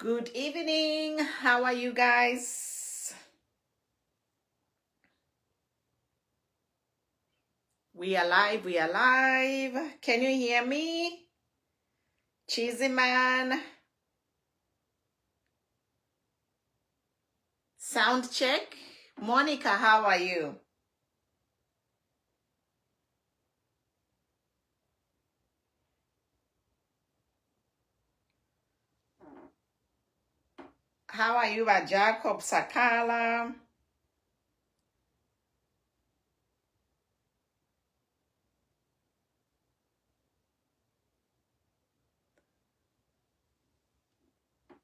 Good evening. How are you guys? We are live. We are live. Can you hear me? Cheesy man. Sound check. Monica, how are you? How are you, Jacob Sakala?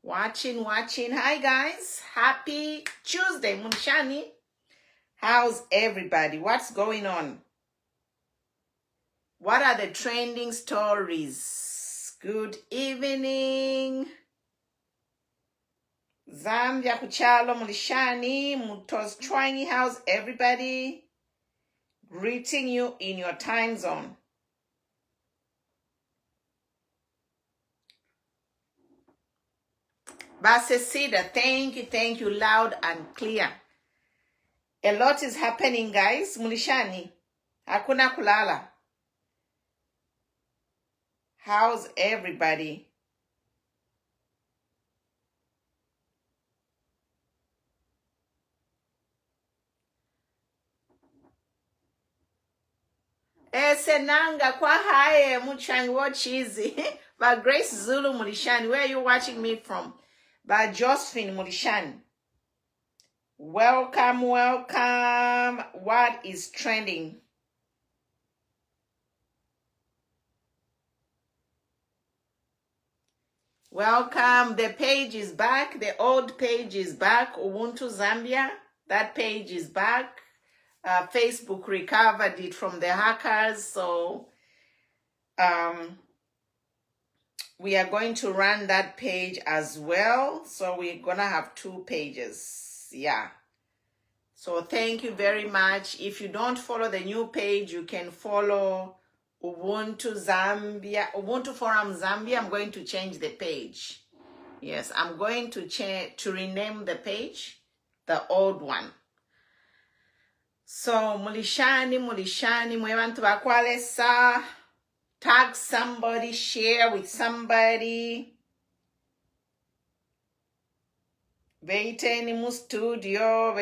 Watching. Hi, guys. Happy Tuesday, Munshani. How's everybody? What's going on? What are the trending stories? Good evening. Zambia, Kuchalo, Mulishani, Mutos Twangy. How's everybody? Greeting you in your time zone. Basesida, thank you, loud and clear. A lot is happening, guys. Mulishani, hakuna kulala. How's everybody? Senanga kwa haye muchangi wo cheesy. But Grace Zulu Mulishani, where are you watching me from? By Josephine Mulishani. Welcome. What is trending? Welcome. The page is back. The old page is back. Ubuntu Zambia. That page is back. Facebook recovered it from the hackers. So we are going to run that page as well. So we're going to have 2 pages. Yeah. So thank you very much. If you don't follow the new page, you can follow Ubuntu Zambia, Ubuntu Forum Zambia. I'm going to change the page. Yes, I'm going to rename the page, the old one. So Mulishani, mwebantu bakwalesa. Tag somebody, share with somebody. Veiteni mu studio.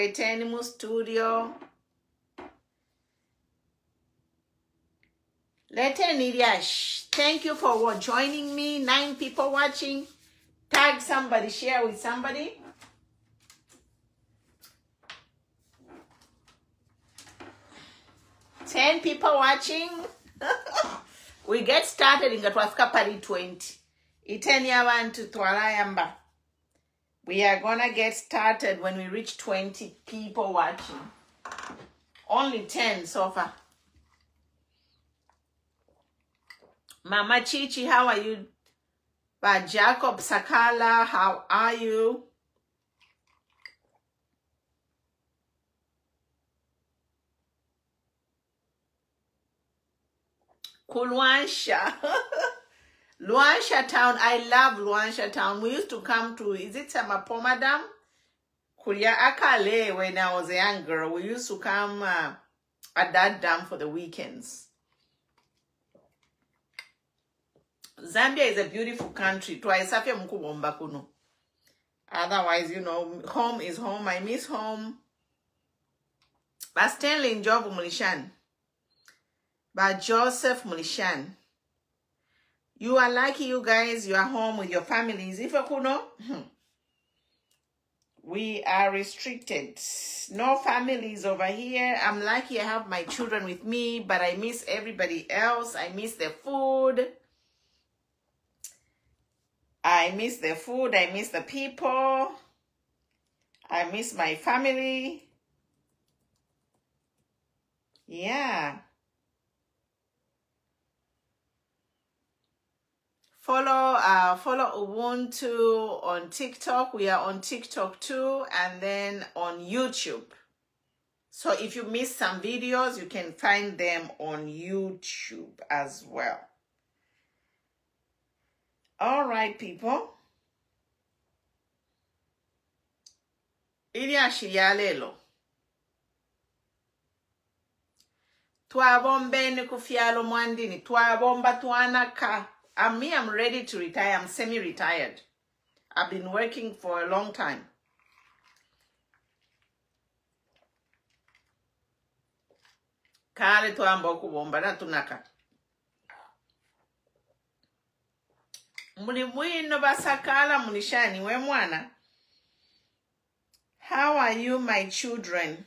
Letenidiash. Thank you for joining me. 9 people watching. Tag somebody, share with somebody. Ten people watching. We get started in Gatwafka Pari 20. Iteni abantu twalayamba. We are gonna get started when we reach 20 people watching. Only 10 so far. Mama Chichi, how are you? Jacob Sakala, how are you? Luansha. Luansha town. I love Luansha town. We used to come to, is it Samapoma Dam? Kulia Akale, when I was a young girl. We used to come at that dam for the weekends. Zambia is a beautiful country. Otherwise, you know, home is home. I miss home. But Stanley Njovu Mulishan. By Joseph Mulishan. You are lucky, you guys. You are home with your families. If you know, we are restricted. No families over here. I'm lucky I have my children with me, but I miss everybody else. I miss the food. I miss the food. I miss the people. I miss my family. Yeah. Follow Ubuntu on TikTok. We are on TikTok too, and then on YouTube. So if you miss some videos, you can find them on YouTube as well. All right, people. Ili ashiyalelo. Twabombeni kufialo mwandini. Twabomba twanaka. I'm ready to retire. I'm semi-retired. I've been working for a long time. Kale twamba kubomba na tunaka. Muli mwino basakala mulishani we mwana. How are you, my children?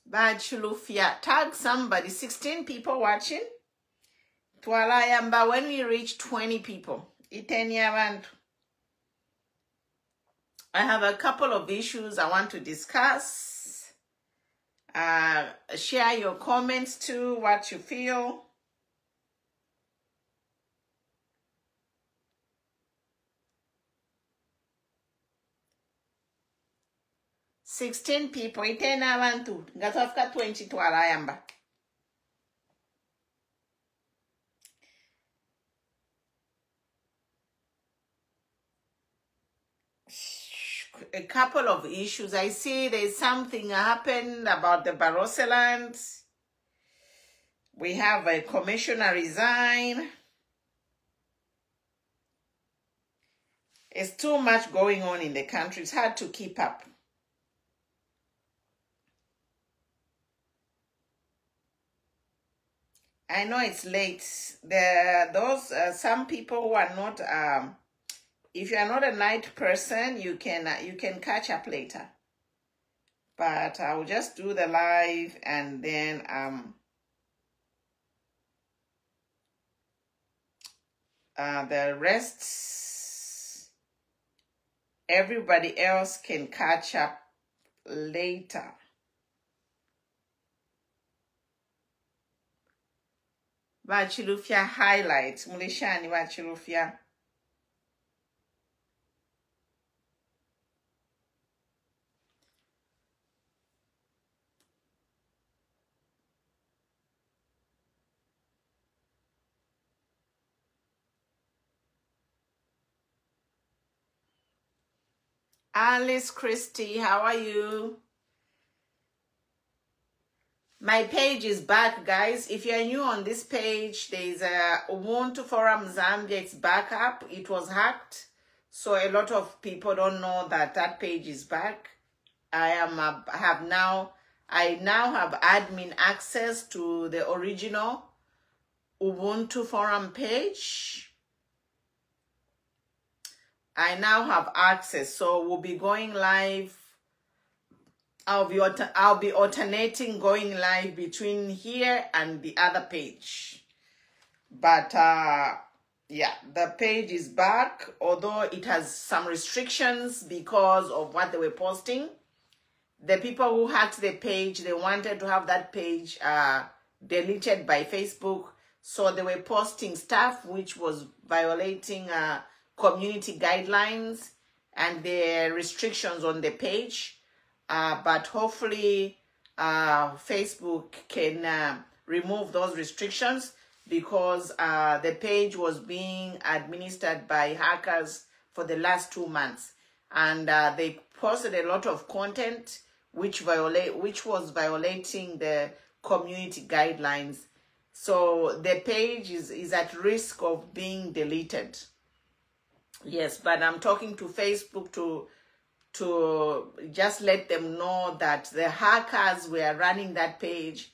Bachulufia, tag somebody. 16 people watching. Twalayamba, when we reach 20 people. I have a couple of issues I want to discuss. Share your comments too, what you feel. $16 people. Itena abantu. Ngatafika 20 twalayamba. A couple of issues. I see there's something happened about the Barroso land. We have a commissioner resign. It's too much going on in the country. It's hard to keep up. I know it's late. Some people who are not if you are not a night person, you can catch up later. But I will just do the live and then the rest, everybody else can catch up later. Bachilufia highlights. Mulishani Bachilufia. Alice Christie, how are you? My page is back, guys. If you're new on this page, there's a Ubuntu Forum Zambia. It's back up. It was hacked, so a lot of people don't know that that page is back. I now have admin access to the original Ubuntu Forum page. I now have access, so we'll be going live. I'll be alternating going live between here and the other page. But yeah, the page is back, although it has some restrictions because of what they were posting. The people who hacked the page, they wanted to have that page deleted by Facebook, so they were posting stuff which was violating community guidelines and the restrictions on the page. But hopefully Facebook can remove those restrictions, because the page was being administered by hackers for the last 2 months, and they posted a lot of content which was violating the community guidelines. So the page is at risk of being deleted. Yes, but I'm talking to Facebook to just let them know that the hackers were running that page,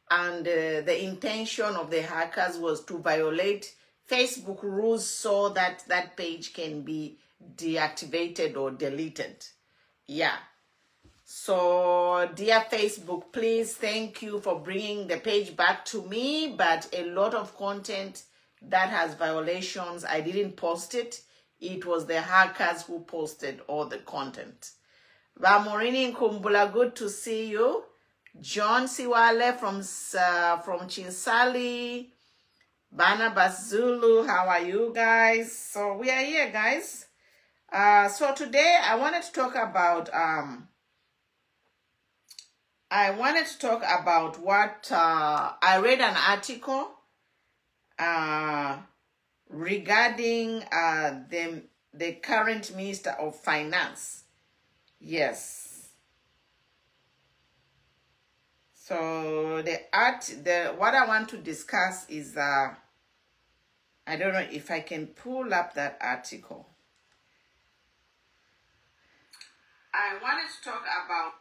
and the intention of the hackers was to violate Facebook rules so that that page can be deactivated or deleted. Yeah. So, dear Facebook, please, thank you for bringing the page back to me, but a lot of content that has violations, I didn't post it. It was the hackers who posted all the content. Vamorini Nkumbula, good to see you. John Siwale from Chinsali. Barnabas Zulu, how are you guys? So we are here, guys. So today I wanted to talk about what I read an article regarding the current Minister of Finance. Yes. So what I want to discuss is I don't know if I can pull up that article. I wanted to talk about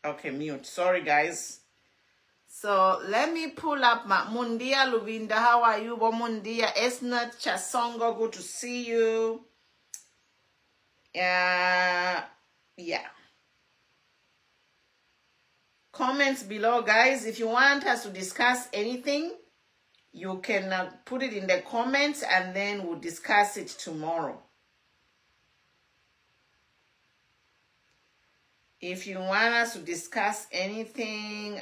okay, mute. Sorry, guys. So let me pull up my Mundia Luvinda. How are you? Mundia Esnat Chasongo. Good to see you. Yeah. Comments below, guys. If you want us to discuss anything, you can put it in the comments and then we'll discuss it tomorrow. If you want us to discuss anything,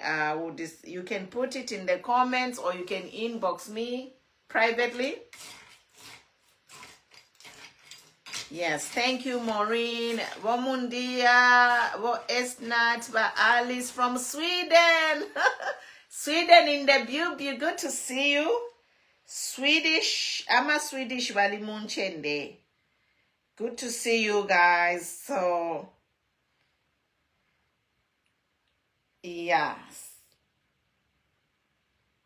you can put it in the comments or you can inbox me privately. Yes, thank you, Maureen. Womundia, Esnat, Alice from Sweden. Sweden in the beauty. Good to see you. Swedish. I'm a Swedish Valley Munchende. Good to see you guys. So, yes.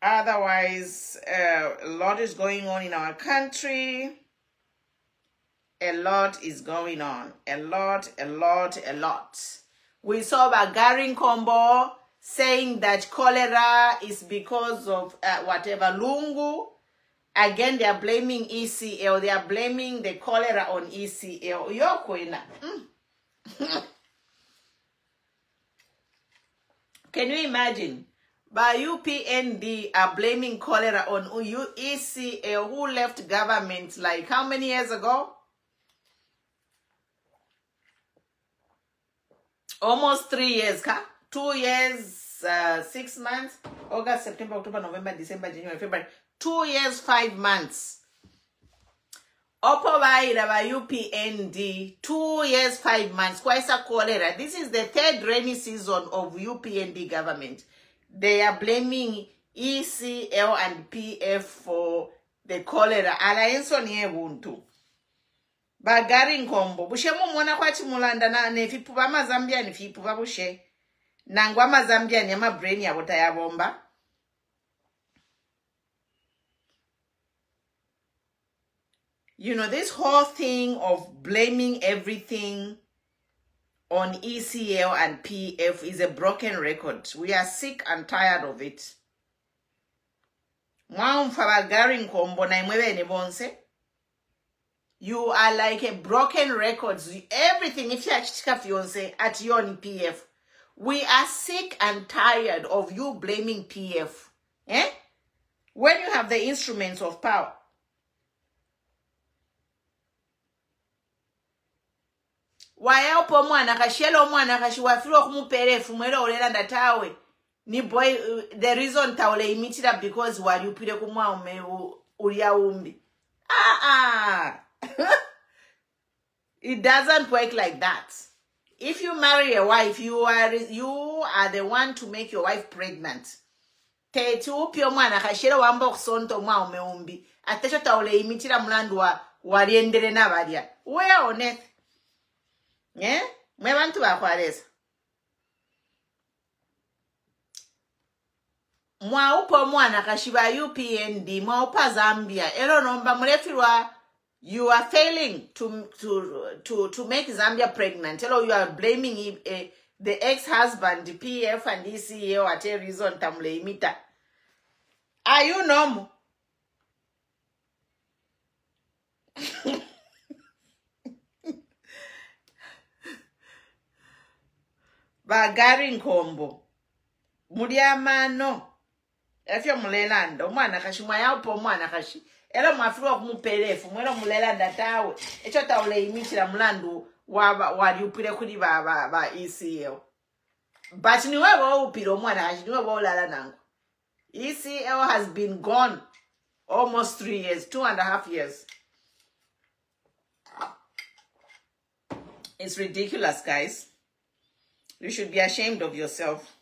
Otherwise, a lot is going on in our country. A lot is going on. A lot. We saw Bagarin Combo saying that cholera is because of whatever Lungu. Again, they are blaming ECL. They are blaming the cholera on ECL. Can you imagine? By UPND are blaming cholera on ECL, who left government like how many years ago? Almost 3 years, 2 years, 6 months, August, September, October, November, December, January, February, 2 years, 5 months. Opovaira by UPND, 2 years, 5 months. Kwaisa cholera. This is the 3rd rainy season of UPND government. They are blaming ECL and PF for the cholera. Alaenso niye buntu. Bagari nkombo. Bushe mwana kwa chimulanda na nefipu ba Zambia nefipu ba bushe. Nangwa Zambia ni ama brain ya bota ya bomba. You know, this whole thing of blaming everything on ECL and PF is a broken record. We are sick and tired of it. Bagari nkombo na imwebe ni bonse. You are like a broken record. Everything, if you are fiance at your PF, we are sick and tired of you blaming PF. Eh? When you have the instruments of power. Why upo mwana kashelo mwana kashiwafiro kumupere fumwele olela ndatawe. Ni boy, the reason taule imitira because wali upire kumwa ume ulia umbi. It doesn't work like that. If you marry a wife, you are the one to make your wife pregnant. Tete upio mwana kashelo wamba kusonto mwa umeumbi. Atesho taule imitira mlandu waliendele na varia. Where on earth? Yeah? Mwe bantu bakwareza. Mwa upo mwana kashiba UPND, mwa upa Zambia. Elo nomba mrefirwa. You are failing to make Zambia pregnant. Hello, you are blaming the ex-husband, PF and ECO at a reason tamle imita. Are you normal? Bagari nkombo. Mudiamano. Efyo mulelanda. Omwana kashi mwaya upo mwana kashi. Elo mafirwa kumupelefu, mwelo mulelanda tawe. Echo taule imitira mulandu wali upire kuri ba ECL. But niwe wa upire omwana kashi, niwe wa ulala nangu. ECL has been gone almost 3 years, 2.5 years. It's ridiculous, guys. You should be ashamed of yourself.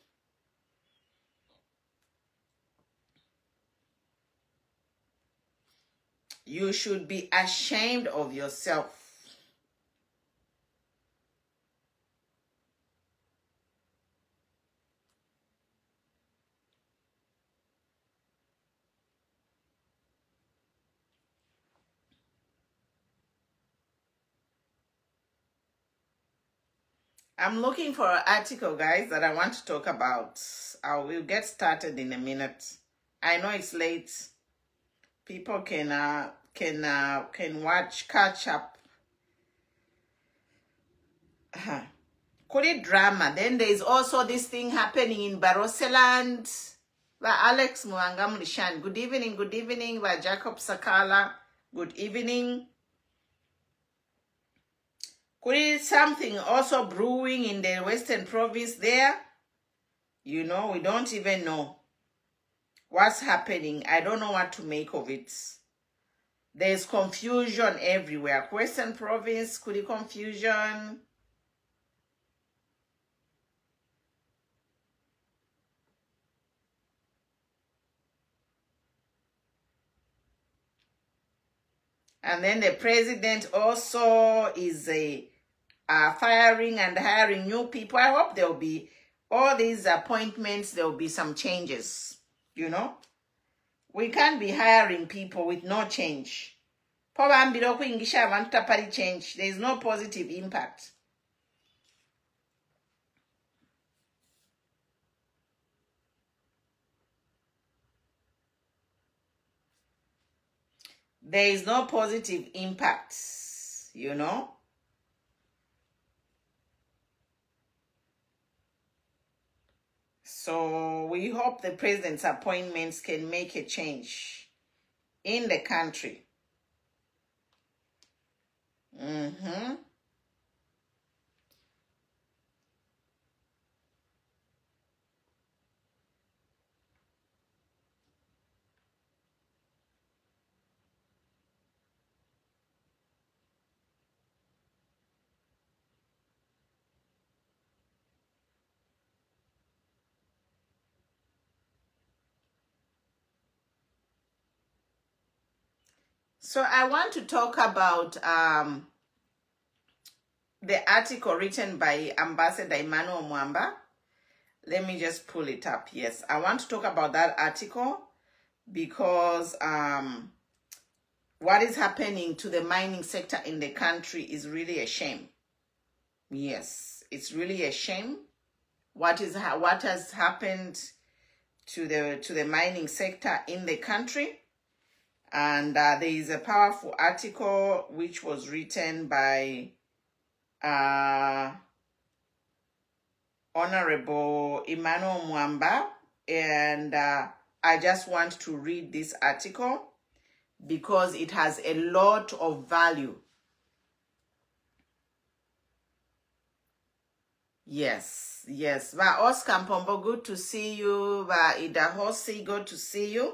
You should be ashamed of yourself. I'm looking for an article, guys, that I want to talk about. I will get started in a minute. I know it's late. People can watch, catch up. Call it drama. Then there is also this thing happening in Baroseland. By Alex Muangamulishan. Good evening. By Jacob Sakala. Good evening. Could it something also brewing in the Western Province there? You know, we don't even know what's happening. I don't know what to make of it. There's confusion everywhere. Western Province, could it confusion? And then the president also is firing and hiring new people. I hope there will be all these appointments. There will be some changes. You know, we can't be hiring people with no change. Change. There is no positive impact. There is no positive impact, you know. So we hope the president's appointments can make a change in the country. So I want to talk about the article written by Ambassador Emmanuel Mwamba. Let me just pull it up. Yes, I want to talk about that article because what is happening to the mining sector in the country is really a shame. Yes, it's really a shame. What has happened to the mining sector in the country. And there is a powerful article which was written by Honorable Emmanuel Mwamba. And I just want to read this article because it has a lot of value. Yes. Ba Oscar Mpombo, good to see you. Ba Ida Hosi, good to see you.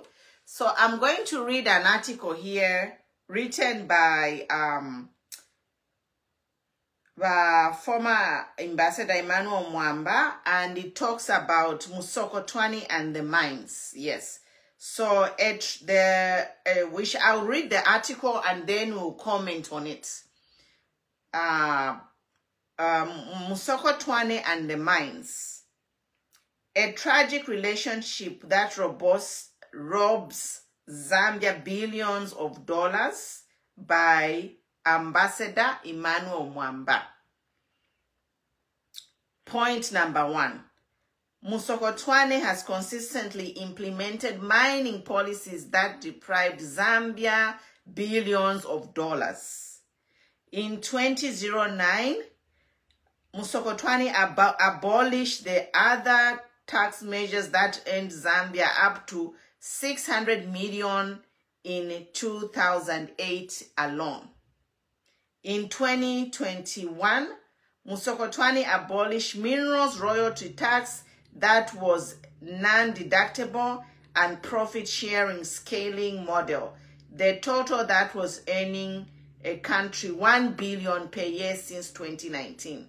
So I'm going to read an article here written by former Ambassador Emmanuel Mwamba, and it talks about Musokotwane and the mines. Yes. So I'll read the article and then we'll comment on it. Musokotwane and the mines. A tragic relationship that robs Zambia billions of dollars by Ambassador Emmanuel Mwamba. Point number 1. Musokotwane has consistently implemented mining policies that deprived Zambia billions of dollars. In 2009, Musokotwane abolished the other tax measures that earned Zambia up to 600 million in 2008 alone. In 2021, Musokotwane abolished minerals royalty tax that was non-deductible and profit-sharing scaling model. The total that was earning a country 1 billion per year since 2019.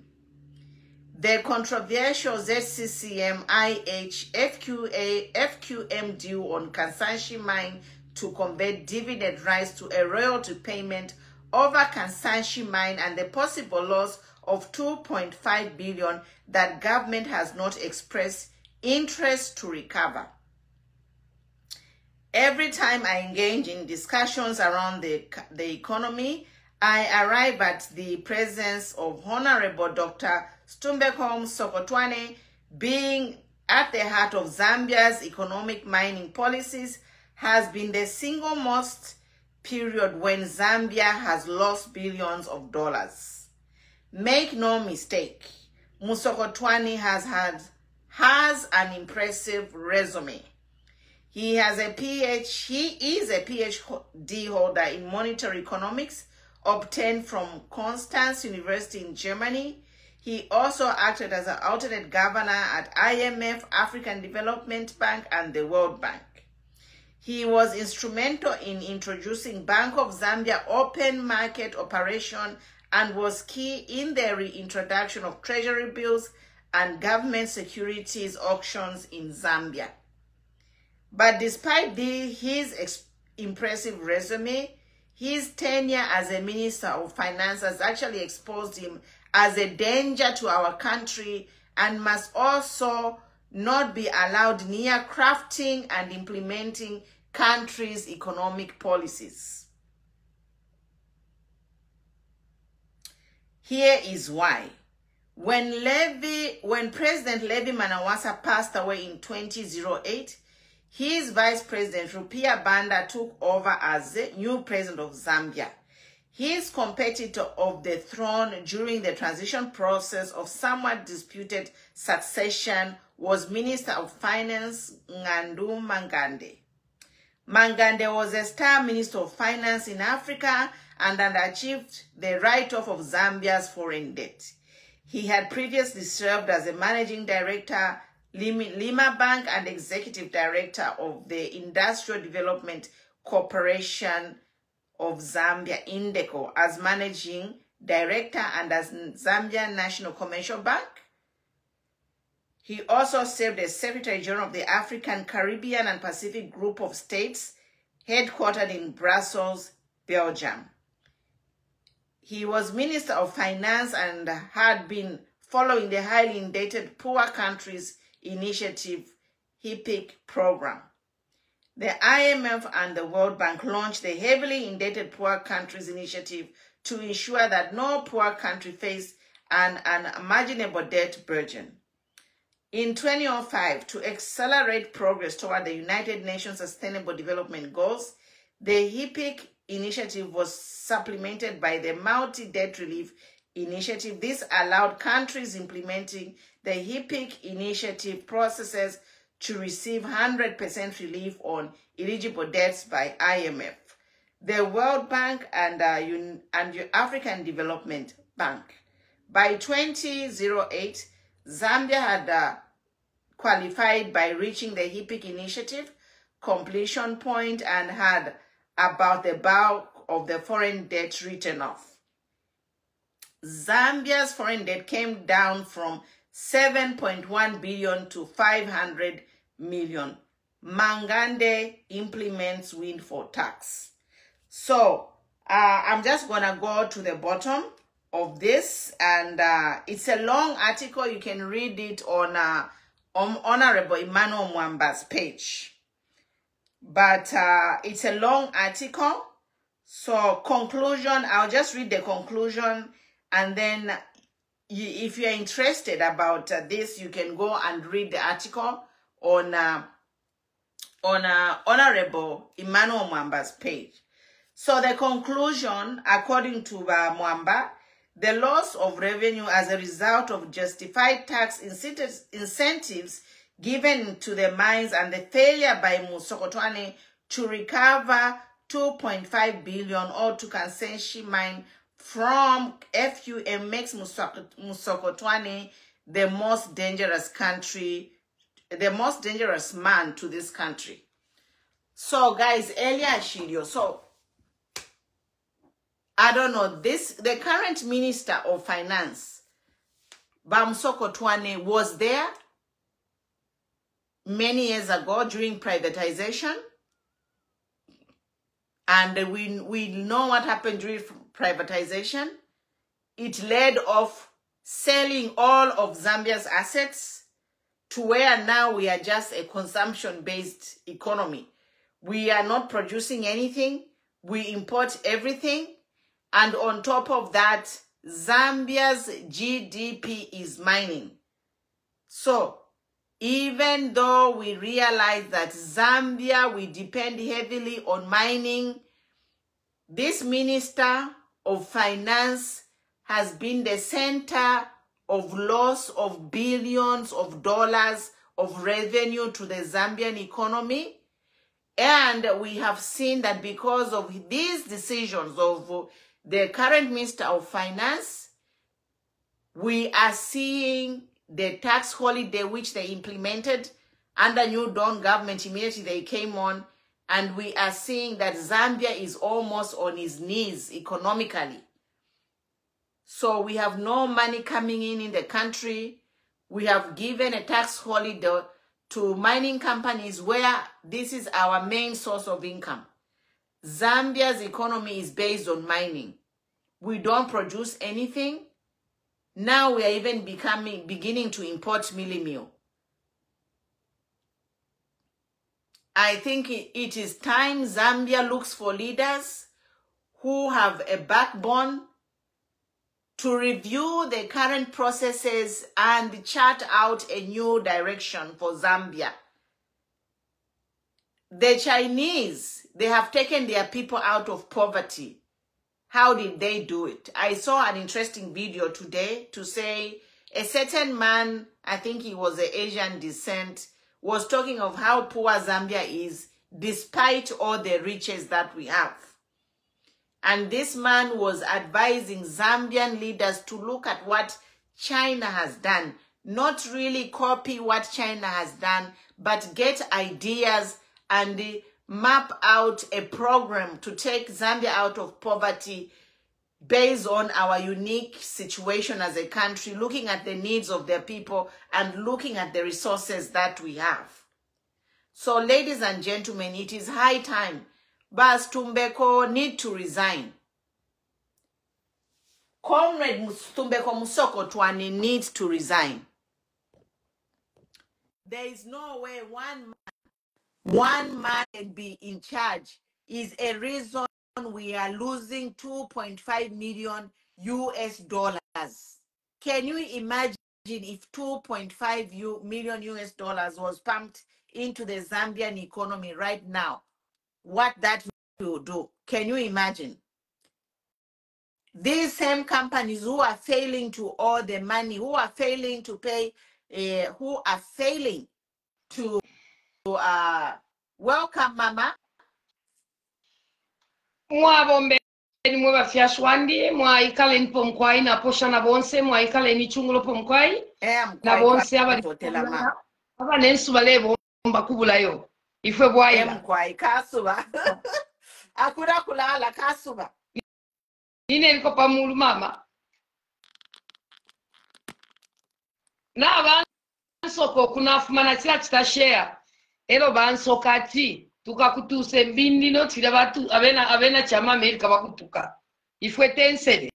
The controversial ZCCM-IH FQM deal on Kansanshi mine to convert dividend rights to a royalty payment over Kansanshi mine and the possible loss of 2.5 billion that government has not expressed interest to recover. Every time I engage in discussions around the economy, I arrive at the presence of Honorable Dr. Stumbeko Msokotwane being at the heart of Zambia's economic mining policies has been the single most period when Zambia has lost billions of dollars. Make no mistake, Msokotwane has an impressive resume. He is a PhD holder in monetary economics obtained from Constance University in Germany. He also acted as an alternate governor at IMF, African Development Bank, and the World Bank. He was instrumental in introducing Bank of Zambia open market operation and was key in the reintroduction of treasury bills and government securities auctions in Zambia. But despite his impressive resume, his tenure as a Minister of Finance has actually exposed him as a danger to our country and must also not be allowed near crafting and implementing country's economic policies. Here is why. When President Levi Manawasa passed away in 2008, his Vice President Rupia Banda took over as the new President of Zambia. His competitor of the throne during the transition process of somewhat disputed succession was Minister of Finance Ngandu Mangande. Mangande was a star Minister of Finance in Africa and had achieved the write-off of Zambia's foreign debt. He had previously served as a Managing Director, Lima Bank, and Executive Director of the Industrial Development Corporation of Zambia, Indeco, as Managing Director and as Zambia National Commercial Bank. He also served as Secretary General of the African, Caribbean, and Pacific Group of States, headquartered in Brussels, Belgium. He was Minister of Finance and had been following the highly indebted Poor Countries Initiative HIPIC program. The IMF and the World Bank launched the Heavily Indebted Poor Countries Initiative to ensure that no poor country faced an unimaginable debt burden. In 2005, to accelerate progress toward the United Nations Sustainable Development Goals, the HIPIC initiative was supplemented by the Multi-Debt Relief Initiative. This allowed countries implementing the HIPIC initiative processes to receive 100% relief on eligible debts by IMF, the World Bank, and African Development Bank. By 2008, Zambia had qualified by reaching the HIPIC initiative completion point and had about the bulk of the foreign debt written off. Zambia's foreign debt came down from 7.1 billion to 500 million. Mangande implements windfall tax. So I'm just going to go to the bottom of this, and it's a long article. You can read it on Honorable Emmanuel Mwamba's page. But it's a long article. So conclusion, I'll just read the conclusion, and then if you're interested about this, you can go and read the article on Honorable Emmanuel Mwamba's page. So the conclusion, according to Mwamba, the loss of revenue as a result of justified tax incentives given to the mines and the failure by Msokotwane to recover 2.5 billion or to Kansanshi mine from FUM makes Msokotwane the most dangerous man to this country. So guys, earlier Shirio, so I don't know, the current Minister of Finance, Bamsoko Twane, was there many years ago during privatization. And we know what happened during privatization. It led off selling all of Zambia's assets to where now we are just a consumption-based economy. We are not producing anything. We import everything. And on top of that, Zambia's GDP is mining. So even though we realize that Zambia, we depend heavily on mining, this Minister of Finance has been the center of loss of billions of dollars of revenue to the Zambian economy. And we have seen that because of these decisions of the current Minister of Finance, we are seeing the tax holiday which they implemented under New Dawn government immediately they came on, and we are seeing that Zambia is almost on its knees economically. So we have no money coming in the country. We have given a tax holiday to mining companies where this is our main source of income. Zambia's economy is based on mining. We don't produce anything. Now we are even beginning to import mealie meal. I think it is time Zambia looks for leaders who have a backbone to review the current processes and chart out a new direction for Zambia. The Chinese, they have taken their people out of poverty. How did they do it? I saw an interesting video today to say a certain man, I think he was of Asian descent, was talking of how poor Zambia is despite all the riches that we have. And this man was advising Zambian leaders to look at what China has done, not really copy what China has done, but get ideas and map out a program to take Zambia out of poverty based on our unique situation as a country, looking at the needs of their people and looking at the resources that we have. So, ladies and gentlemen, it is high time. Bas Tumbeko need to resign. Comrade Tumbeko Musoko Twane needs to resign. There is no way one man can be in charge is a reason we are losing 2.5 million US dollars. Can you imagine if 2.5 million US dollars was pumped into the Zambian economy right now? What that will do? Can you imagine? These same companies who are failing to owe the money, who are failing to pay, who are failing to welcome Mama. Mwabombe mwe bafyashwandi mwa ikale pomkwai na posha na bonse mwa ikale ni chungulo pomkwai na bonse aba nensu balebo mba kubulayo ifwe bwaila mkwai kasuba akura kulala kasuba ine liko pamulu mama na bansoko kunafumana kila kitashare ero bansoka ati tukakutuse mbindi no tira batu abena chama Amerika bakutuka ifwe tensede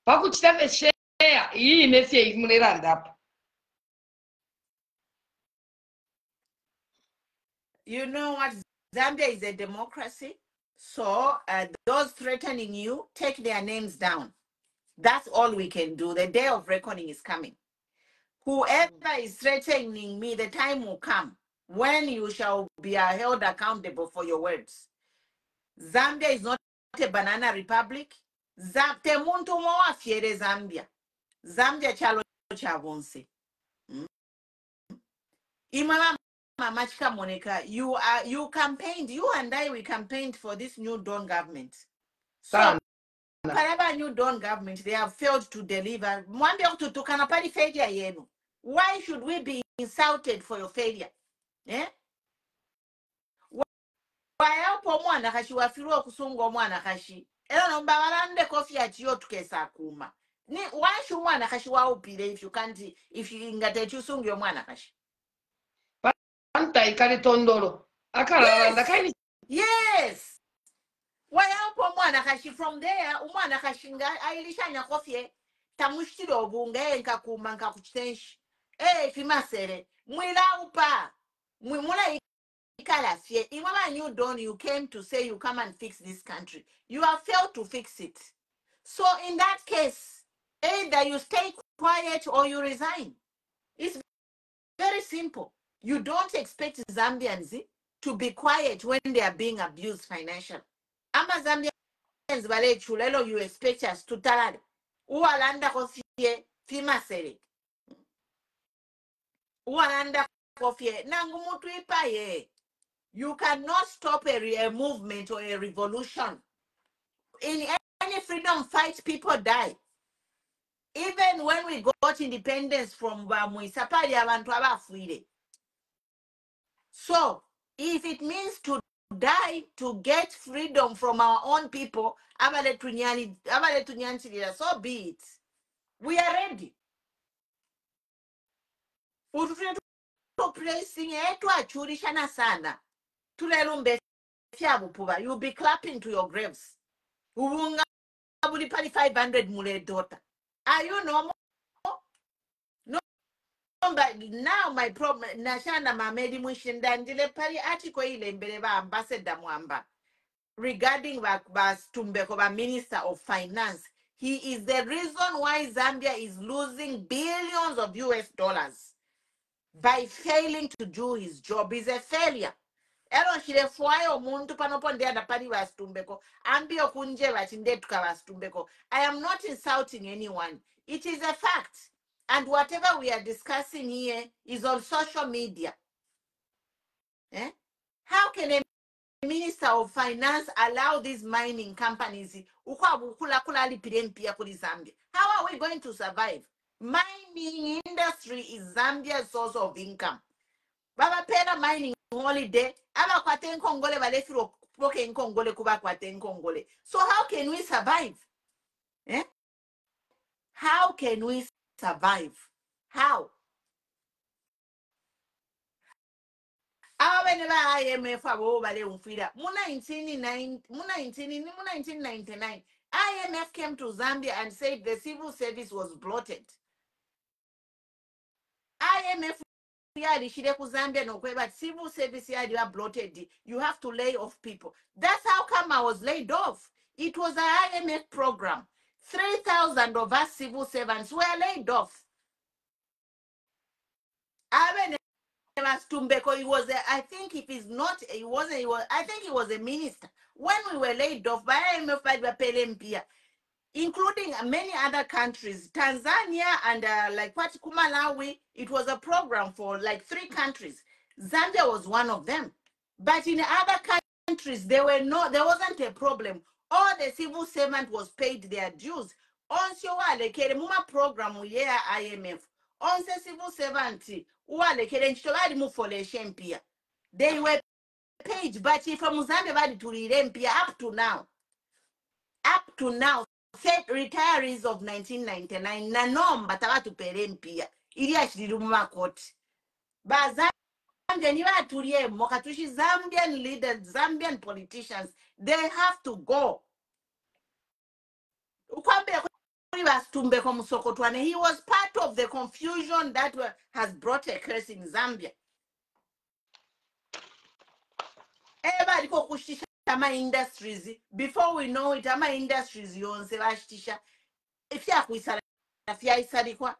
bakutitafe share iyi mesi imuleranda hapo. You know what? Zambia is a democracy. So those threatening you, take their names down. That's all we can do. The day of reckoning is coming. Whoever is threatening me, the time will come when you shall be held accountable for your words. Zambia is not a banana republic. Temuntu moa fiere Zambia. Zambia chalo chavonse. Imama Machika Monica, you campaigned, you and I, we campaigned for this New Dawn government. So, whatever New Dawn government, they have failed to deliver. Why should we be insulted for your failure? Eh? Why Ero no babalande coffee at yo tukesa kuma. Ni washi mwana kashi wa upile if you can't if you ingate chusungi yo mwana kashi. Panta ikali tondolo. Akaralanda kaini. Yes. Wayapo mwana kashi from there umwana kashinga ailishanya coffee tamushiro obunga enka kuma nka kuchenshi. Fimasere mwila upa mwimula ikalafie when you done you came to say you come and fix this country. You have failed to fix it. So in that case, either you stay quiet or you resign. It's very simple. You don't expect Zambians to be quiet when they are being abused financially. Ama Zambians vale chulelo you expect us to tell uwalanda kofie fima sere. Uwalanda kofie nangu mutu ipaye. You cannot stop a movement or a revolution. In any freedom fight, people die. Even when we got independence from Muisapali, abantu abafuire. So, if it means to die to get freedom from our own people, so be it. We are ready. You'll be clapping to your graves. 500 mule daughter. Are you normal? No, but now my problem Nashana Mamedi Mushindandile Pari article ile mbeleba ambassador Mwamba regarding Bas Tumbeko, Minister of Finance. He is the reason why Zambia is losing billions of US dollars by failing to do his job. He's a failure. Ero shile fuayo muntu panoponde ada pari wastumbeko. Ambio kunje wachinde tukawastumbeko. I am not insulting anyone. It is a fact. And whatever we are discussing here is on social media. How can a Minister of Finance allow these mining companies? How are we going to survive? Mining industry is Zambia's source of income. Baba pera mining holiday. Aba kwate nkongole balefiro poke nkongole kuba kwate nkongole. So how can we survive? How can we survive? How? Aweneba IMF abo bale umfira. Mu 1999, IMF came to Zambia and said the civil service was bloated. IMF Zambia no but civil service you are bloated. You have to lay off people. That's how come I was laid off. It was an IMF program. 3,000 of us civil servants were laid off. Tumbeko, he was I think if he's not, he wasn't, I think he was a minister. When we were laid off by IMF by PLMPia, including many other countries, Tanzania and like Malawi, it was a program for like 3 countries. Zambia was one of them. But in other countries, there wasn't a problem. All the civil servant was paid their dues. On Muma program yeah IMF. On the civil servant, they were paid, but if from Zambia to up to now, set retirees of 1999, nanom bataba to perempia. Ili ashiruma court. Bazambia niwa tulie mokatushi Zambian leaders, Zambian politicians, they have to go. He was part of the confusion that has brought a curse in Zambia. Everybody go kushisha ama industries. Before we know it, ama industries yonse bashisha. If ya kuisala fya isalikwa.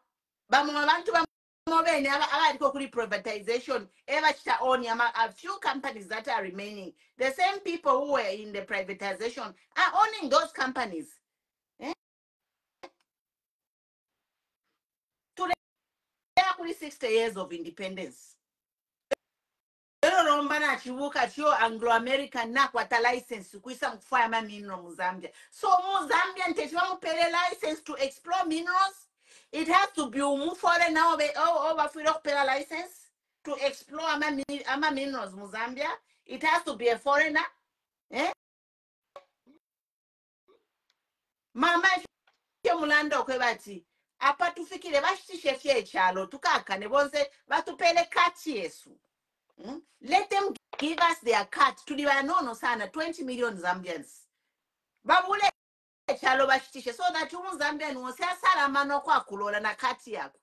Bamama bantu bamobene abali ko kuri privatization. Ebachita oni ama a few companies that are remaining. The same people who were in the privatization are owning those companies. Today, 60 years of independence. Anglo-American na kwata license kuisa mkufaya ma mineral Muzambia. So Muzambian techiwa mpele license to explore minerals. It has to be foreign now over pela license to explore ama minerals Muzambia. It has to be a foreigner. mama ifye mulanda okwebati apa tufikire bashitishe fye echalo tukakane bonse batupele kati yesu. Let them give us their cut. Tuli banono sana 20 million Zambians. Babule echalo bashitishe so that umu Zambian wose asala mano kwa kulola na kati yako.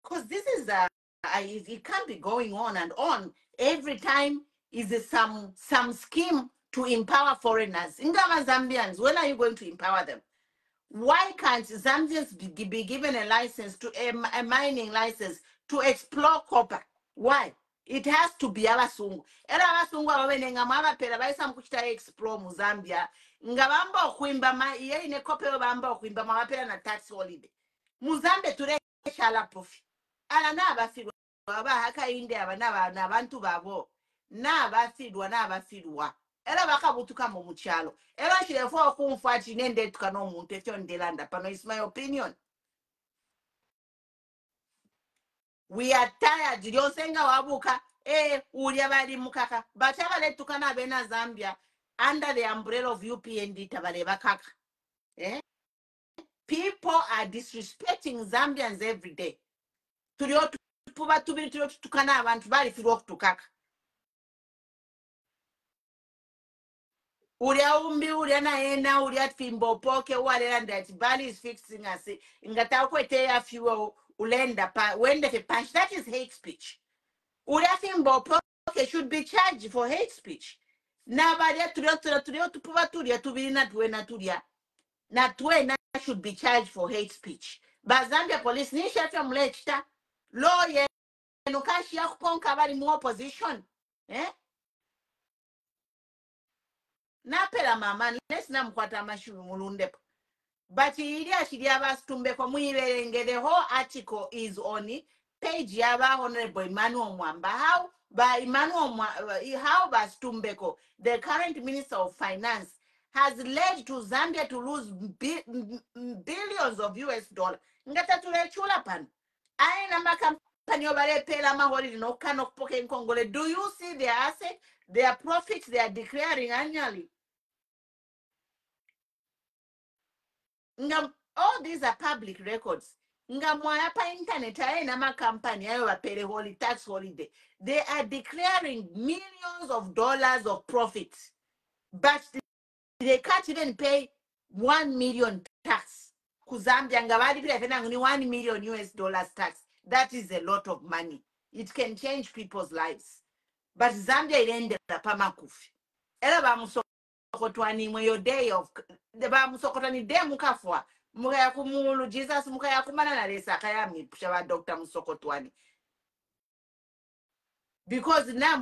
Because this is it can't be going on and on. Every time is some scheme to empower foreigners. Ingama Zambians, when are you going to empower them? Why can't Zambians be given a license, to a mining license, to explore copper? Why? It has to be abasungu. Era abasungu ababenenga mabapera bayisa mkuchita explore mu Zambia. Ngabamba okuimba ye ine copper bamba okuimba mabapera na tax holiday. Mu Zambia ture chala profi. Ala na abafirwa aba haka inde aba na bantu babo. Na abafirwa. Era bakabutuka mu mukyalo. Era kirefo okumfati nende tukano omuntu ekyo ndelanda pano is my opinion. We are tired. Yosenga wabuka ulia bali mukaka. Bataba le tukana bena Zambia under the umbrella of UPND tabale bakaka. People are disrespecting Zambians every day. Tulio tuba tubiri tulio tukana abantu bali firo tukaka. Ulia umbi ulia na ena ulia fimbo poke wale that Bali is fixing us. Ingata kwete ya fiwo ulenda pa wende fe punch. That is hate speech. Ulia fimbo poke should be charged for hate speech. Na balia tulio tupuba tulia tubiri na tuena tulia. Na tuena should be charged for hate speech. But Zambia police ni shefe mlechta lawyer nukashi ya kuponka bali mu opposition. Napela mama let's na mkwata mashuru mulundepo. But ilia shiriaba stumbeko muiberenge. The whole article is on page yaba Honorable Emmanuel Mwamba. How by Stumbeko, the current Minister of Finance, has led to Zambia to lose billions of US dollars. Ngata tulechula pan. Aina makampani obale pela mahori no kanok poke in Congole. Do you see their assets, their profits they are declaring annually? All these are public records. Ngamwayapa internet na makampani ayo wapele tax holiday. They are declaring millions of dollars of profits, but they can't even pay 1 million tax. Kuzambia ngabadi pila fena nguni 1 million US dollars tax. That is a lot of money. It can change people's lives. But Zambia ilende la pama kufi. Ela ba musokotwani mwe your day of ba musokotwani day mukafwa. Mukaya kumulu Jesus mukaya kumana na lesa kaya mi shaba Dr. Musokotwani. Because now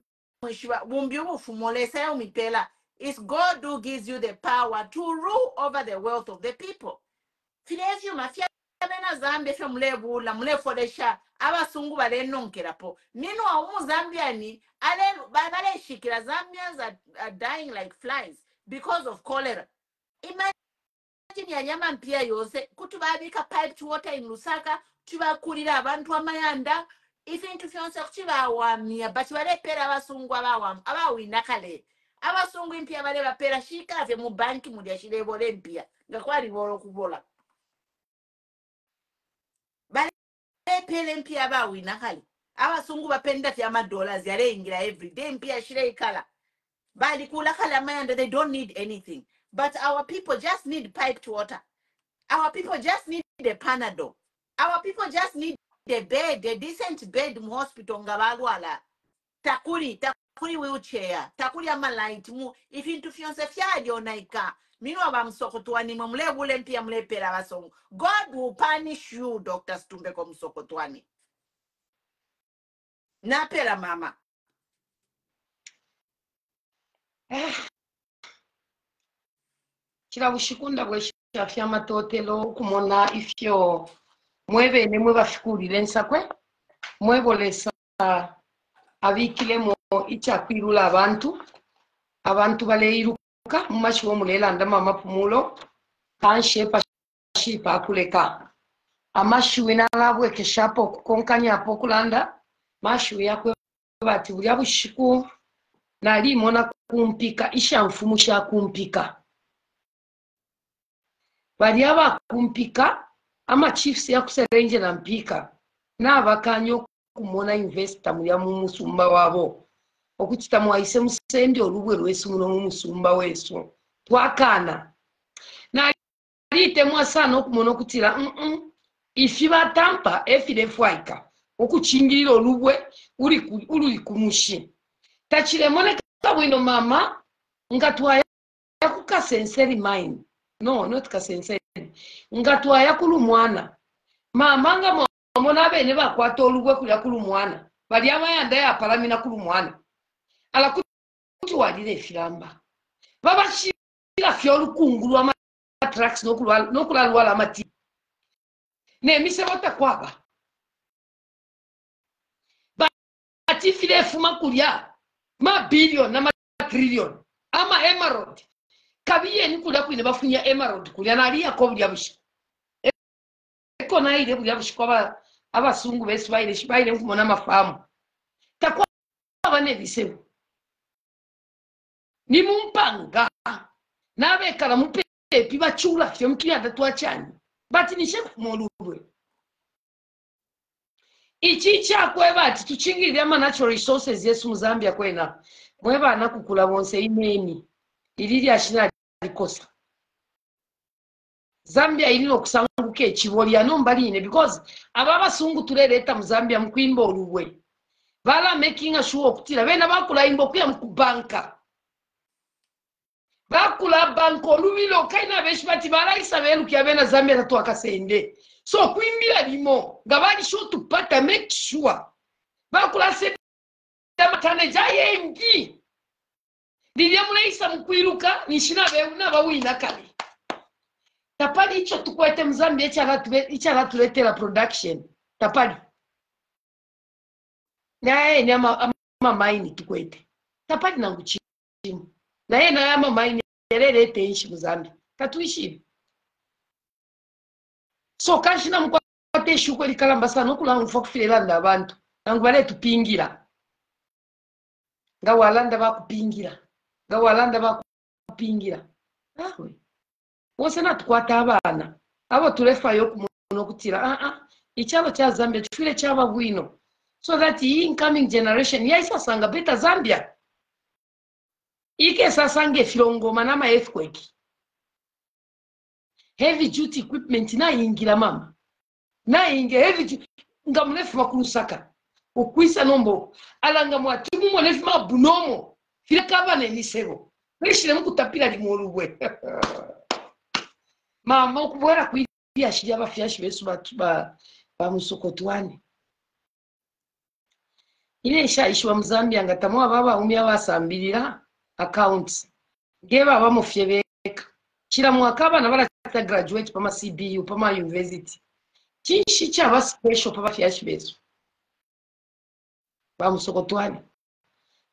it's God who gives you the power to rule over the wealth of the people. Filezio mafia bena Zambia fe mlebu la mlefo desha abasungu bale nonkerapo. Nino wa Zambiani ale shikira Zambians are dying like flies because of cholera. Imagine yanyama mpia yose kutubabika piped water in Lusaka tubakulira abantu amayanda. Even to fiance kuchiba wamia but wale pera abasungu abawina kale abasungu impia bale bapera shika ave mu banki mu lyashire bole mpia ngakwali bolo kubola bale pele mpia abawina kale abasungu bapenda fya $dollars yale ingira every day mpia shire ikala bali kula kala mayanda. They don't need anything, but our people just need piped water. Our people just need a Panadol. Our people just need the bed, a decent bed mu hospital ngabalwala. Takuri wheelchair. Takuri amalight mu if into fiance fiadi onaika. Minwa ba Musokotwani mlebule mpia mlepera basongo. God will punish you, Dr. Stumbeko Musokotwani. Napera mama. Kira bushikunda bwe shafya matotelo kumona ifyo mwebe ne mwebafikulire ensakwe mwebolesa abikilemo ichakwirula abantu baleiruka mumachi womulelanda mamapumulo kanshepa shipa akuleka amashuwe nalabwekeshapo okukonkanyapo okulanda mashuwe yakwe bati bulya bushiku nalimona kumpika ishanfumu shakumpika bali abakumpika ama chiefs yakuserenje na mpika n'abakanyo kumona investor mulya mu musumba wabo okukita mwaise musende olubwe lwesimuno mu musumba weso twakana na lite mwasana okumona okutira ifi batampa efire fwaika okuchingirira olubwe uli kumushi tachiremone kabwino mama ngatwaya kukasenseri mine no not kasenseri ngatwaya kulu mwana mama nga mona bene bakwata olubwe kulya kulu mwana bali abayanda ya palamina kulu mwana ala kuti walire efiramba baba shira fyolu kungulu ama tracks nokula lwala amati ne mise bota kwaba bati file fuma kulya ma billion na ma trillion ama emerald kabiye ni kulya kwine bafunya emerald kulya nali yakobya bushi eko na ile kulya bushi kwa abasungu besi baile nkumona mafamu takwa bane bisebu ni mumpanga nabe kala mupepi bachula fyo mkya datwachani bati ni shefu molubwe ichi chakwe bati tuchingirira ama natural resources yesu mu Zambia kwena mweba nakukula bonse imeni ilili ashina likosa Zambia ilino kusanguke chibolya nombaline because ababa sungu tuleleta mu Zambia mkwimba olubwe bala making sure okutira bena bakula imbo kuya mkubanka bakula banko lubilo kaina beshibati balaisa belu kya bena Zambia tatu akasende so kwimbira limo ngabali sho tupata make sure bakula se matane jaye mgi ndiye mulaisa mkwiruka nishina bewu na bawina kali tapali icho tukwete Mzambia icha tuletera production tapali nae ni ama maini tukwete tapali nangu chimu nae na ama maini yerelete inshi Mzambia tatuishi so kanshina mkwate shuko likalamba sana okula mfokufirelanda abantu nangu bale tupingira nga walanda bakupingira ahwe wose natukwata abana abo tulefayo kumuno kutira ichalo cha Zambia chifile chaba bwino so that the incoming generation yaisa sanga beta Zambia ike sasange filongoma na ma earthquake heavy duty equipment na ingira mama na inge heavy duty ngamunefu makurusaka ukwisa nombo alanga mwatimu mwenefu mabunomo file kaba ne nisebo nishile mkutapila limolubwe mama ukubwera kuibia shija bafyashi besu ba musokotwane ile ishaishwa Mzambia ngatamwa baba umya basambirira accounts ngeba bamufyebeka kira mwakaba na bala graduate pama CBU pama university kinshi cha special papa fyashi besu ba musokotwane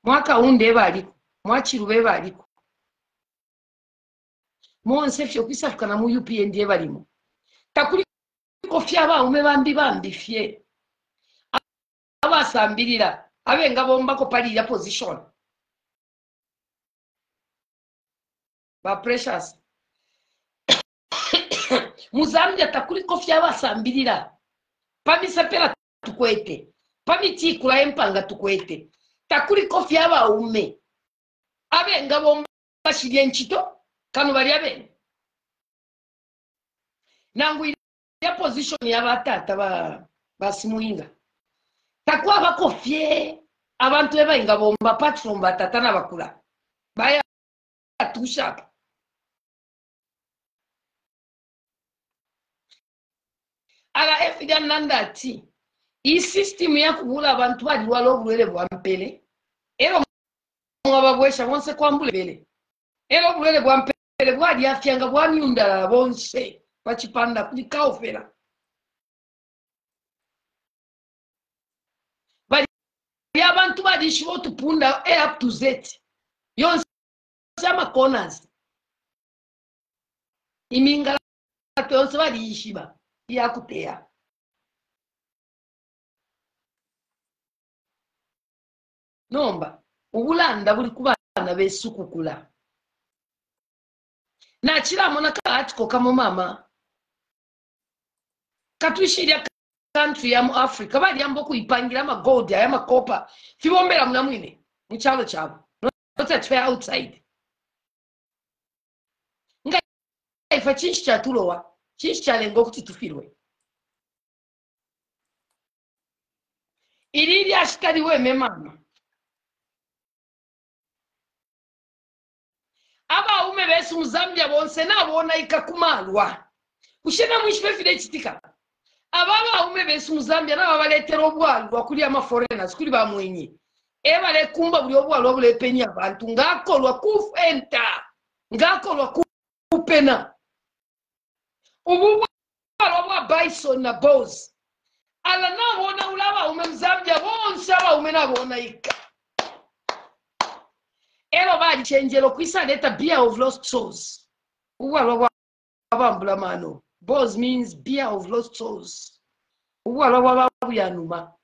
mwaka unde baliko mwachirube baliko monse fyo kwisafika na mu UPND balimo takuli kofya ba ume bambi fye abasambirira abenga bomba ko pali ya position ba precious Muzambia takuli kofya abasambirira pamisapera tukwete pamiti kula empanga tukwete takuli kofya aba ume abenga bomba shirye nchito kanu bali abene nangu ya position ya batata basimuinga takwa bakofye abantu ebainga bomba patron batata nabakula baya tushaka ala efigan nandati i system ya kubula abantu bali walo bulwele bwa mpele ero mwababwesha bonse kwambule bele ero bulwele bwa mpele bwali afyanga bwanyundala bonse bachipanda kulikaofera bali abantu bali shibo tupunda up to z yonse ama corners imingala yonse bali ishiba ya kutea nomba ubulanda buli kubana besukukula na chilamo na katiko kama mama katuishirya country ya mu Africa bali ambo kuipangira ma gold ya makopa fibombera muna mwine mu chalo chabo not at fair outside nga ifa chinshi cha tulowa chinshi cha lengo kuti tufirwe ilili ashikali weme mama aba ume besu mu Zambia bonse nabona ikakumalwa ushena mwishwe fide chitika ababa ume besu mu Zambia naba baletera obwalwa kuli ama foreigners kuli ba mwenyi ebale kumba buli obwalwa bule penya abantu ngakolwa kufenta ngakolwa kupena ububwalwa bwa bison na bows ala nabona ulaba ume mu Zambia bonse aba ume nabona ika ero bali chenjero kwisa leta beer of lost souls ubwalwa bwa mano bows means beer of lost souls ubwalwa bwa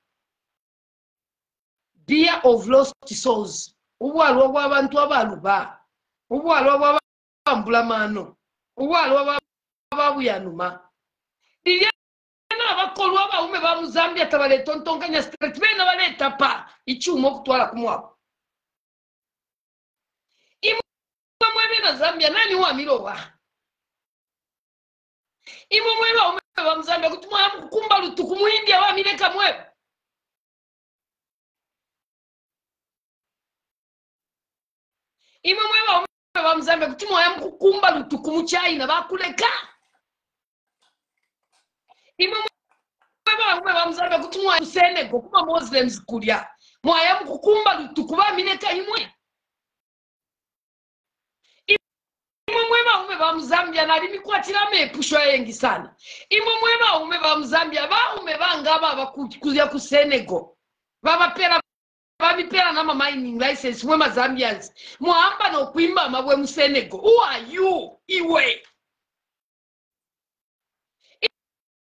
beer of lost souls ubwalwa bw'abantu abaluba ubwalwa bw'abambula mano ubwalwa bwabuyanuma lilya n'abakolwa abawume ba mu Zambia tabaleta ontonkanya street bena baleta pa icyuma okutwala kumwabo imwe mwebe na Zambia nani wamirowa imwe mwebe abawume ba mu Zambia kutumwa kukumba lutuku mu India wamireka mwebe imwe mweba ba mzambe kutumwa ya mkukumba lutuku mu China bakuleka imwe mweba ba mzambe kutumwa Senegal kuma Muslims kulya mwaya mkukumba lutuku bamireka imwe imwe mweba ba mzambia nali mikwatira mepushwa yengi sana imwe mweba ba mzambia ba bangaba bakuzya ku Senegal babapera babipera na mining license mwema Zambians muamba no kuimba mabwe mu Senegal who are you iwe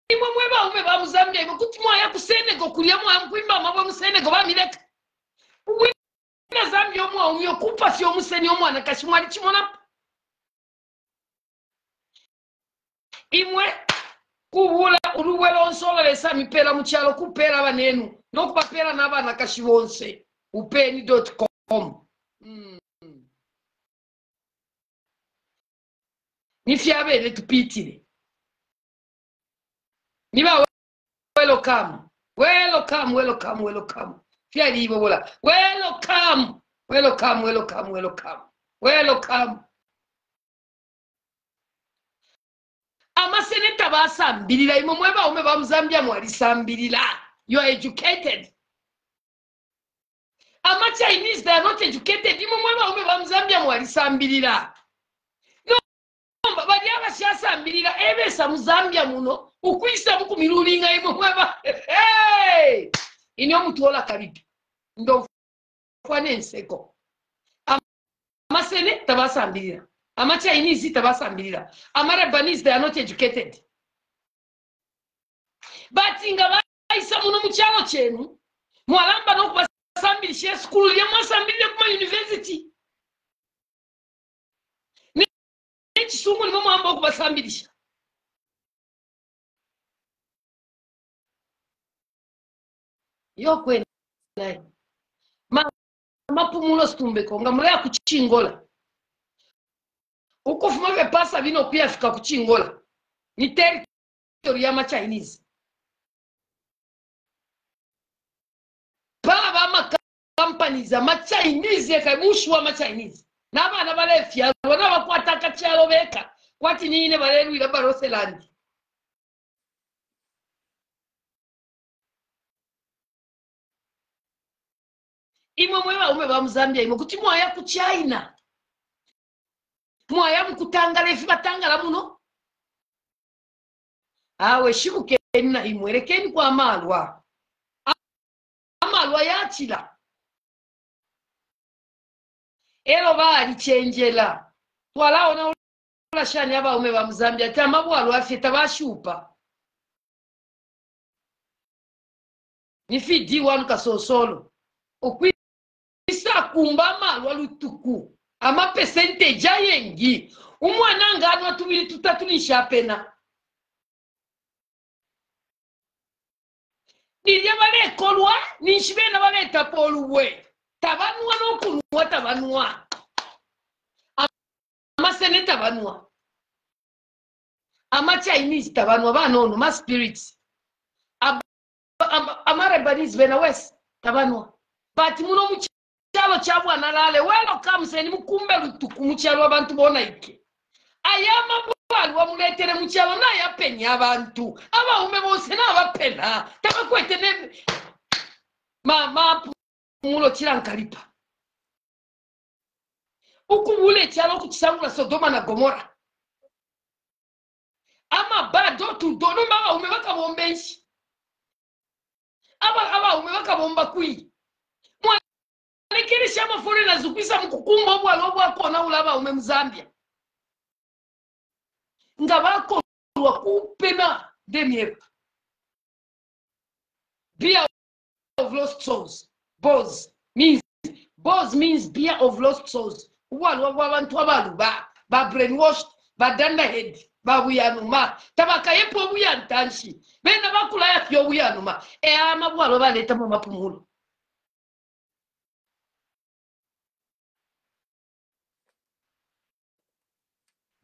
imwe mweba ba mu Zambia iwe kutimwa ya ku Senegal kulia mwa kuimba mabwe mu Senegal bamireka na Zambia mwa umyo kupa sio museni omwana kashimwali chimona imwe kubula uluwelo nsolo lesa mipela muchalo kupera banenu nokubapera n'abana kashibonse upeni.com nifyabele tupitire niba welcome fyali bola welcome amaseneta basambirira imwe mweba ume ba Mzambia mwalisambirira. You are educated. Ama Chinese, they are not educated. Imwe mweba ume ba Mzambia mwalisambirira. No, bali abashyasambirira ebesa mu Zambia muno ukwisa mukumirulinga imwe mweba. Hey! Inyo mutuola karibi. Ndo fwane nseko. Amaseneta basambirira. Ama Chinese tabasambirira. Ama Lebanese, they are not educated. But inga isa muno muchalo chenu mwalamba no kubasambirisha school ya mwasambirire kuma university ni chisungu nimo mwamba kubasambirisha yo kwena mapumulo stumbeko nga mulaya kuchingola uko fuma be pasa bino kuyafika kuchingola ni territory ya ma Chinese baba companies ama Chinese kamushwa ama Chinese nabana balefya bona bakwata kachalo beka kwati nine balelwira baroselandi imwe mweba ume ba Mzambia imwe kuti mwaya ku China mwaya mkutangala efi batangala muno awe shibukeni na imwerekeni kwa amalwa yachila ero bali chenjela twalaona ulashani aba ume ba Mzambia tamabwalwa afita bashupa nifidi wanu kasosolo okwisa kumba malwa lutuku ama percentage yengi umwana ngano tubiri tutatu nishapena nirya balekolwa nishibena baleta polwe tabanwa nokunwa tabanwa amaseneta banwa ama Chinese tabanwa banono ma spirits amarebanis bena west tabanwa but muno muchalo chabwana lale welcome seni mukumbe lutuku muchalo abantu bona iki ayama bwali wamuletere muchalo na yapenya abantu abaume bose n'abapena tabakwete ne mama mulo chirankalipa ukubule chalo kuchisangula Sodoma na Gomora ama bado tudono mama ume bakabombenshi aba ume bakabomba kwi mwanekere shama fore na zupisa mkukumba bwalo bwakona ulaba ume Zambia ngabako wakupena demier beer of lost souls boz means beer of lost souls walo abantu abalu ba brainwashed ba danda head ba buyanuma tabaka yepo buyantanshi bena bakula yakyo buyanuma amabwalo baleta mu mapumulo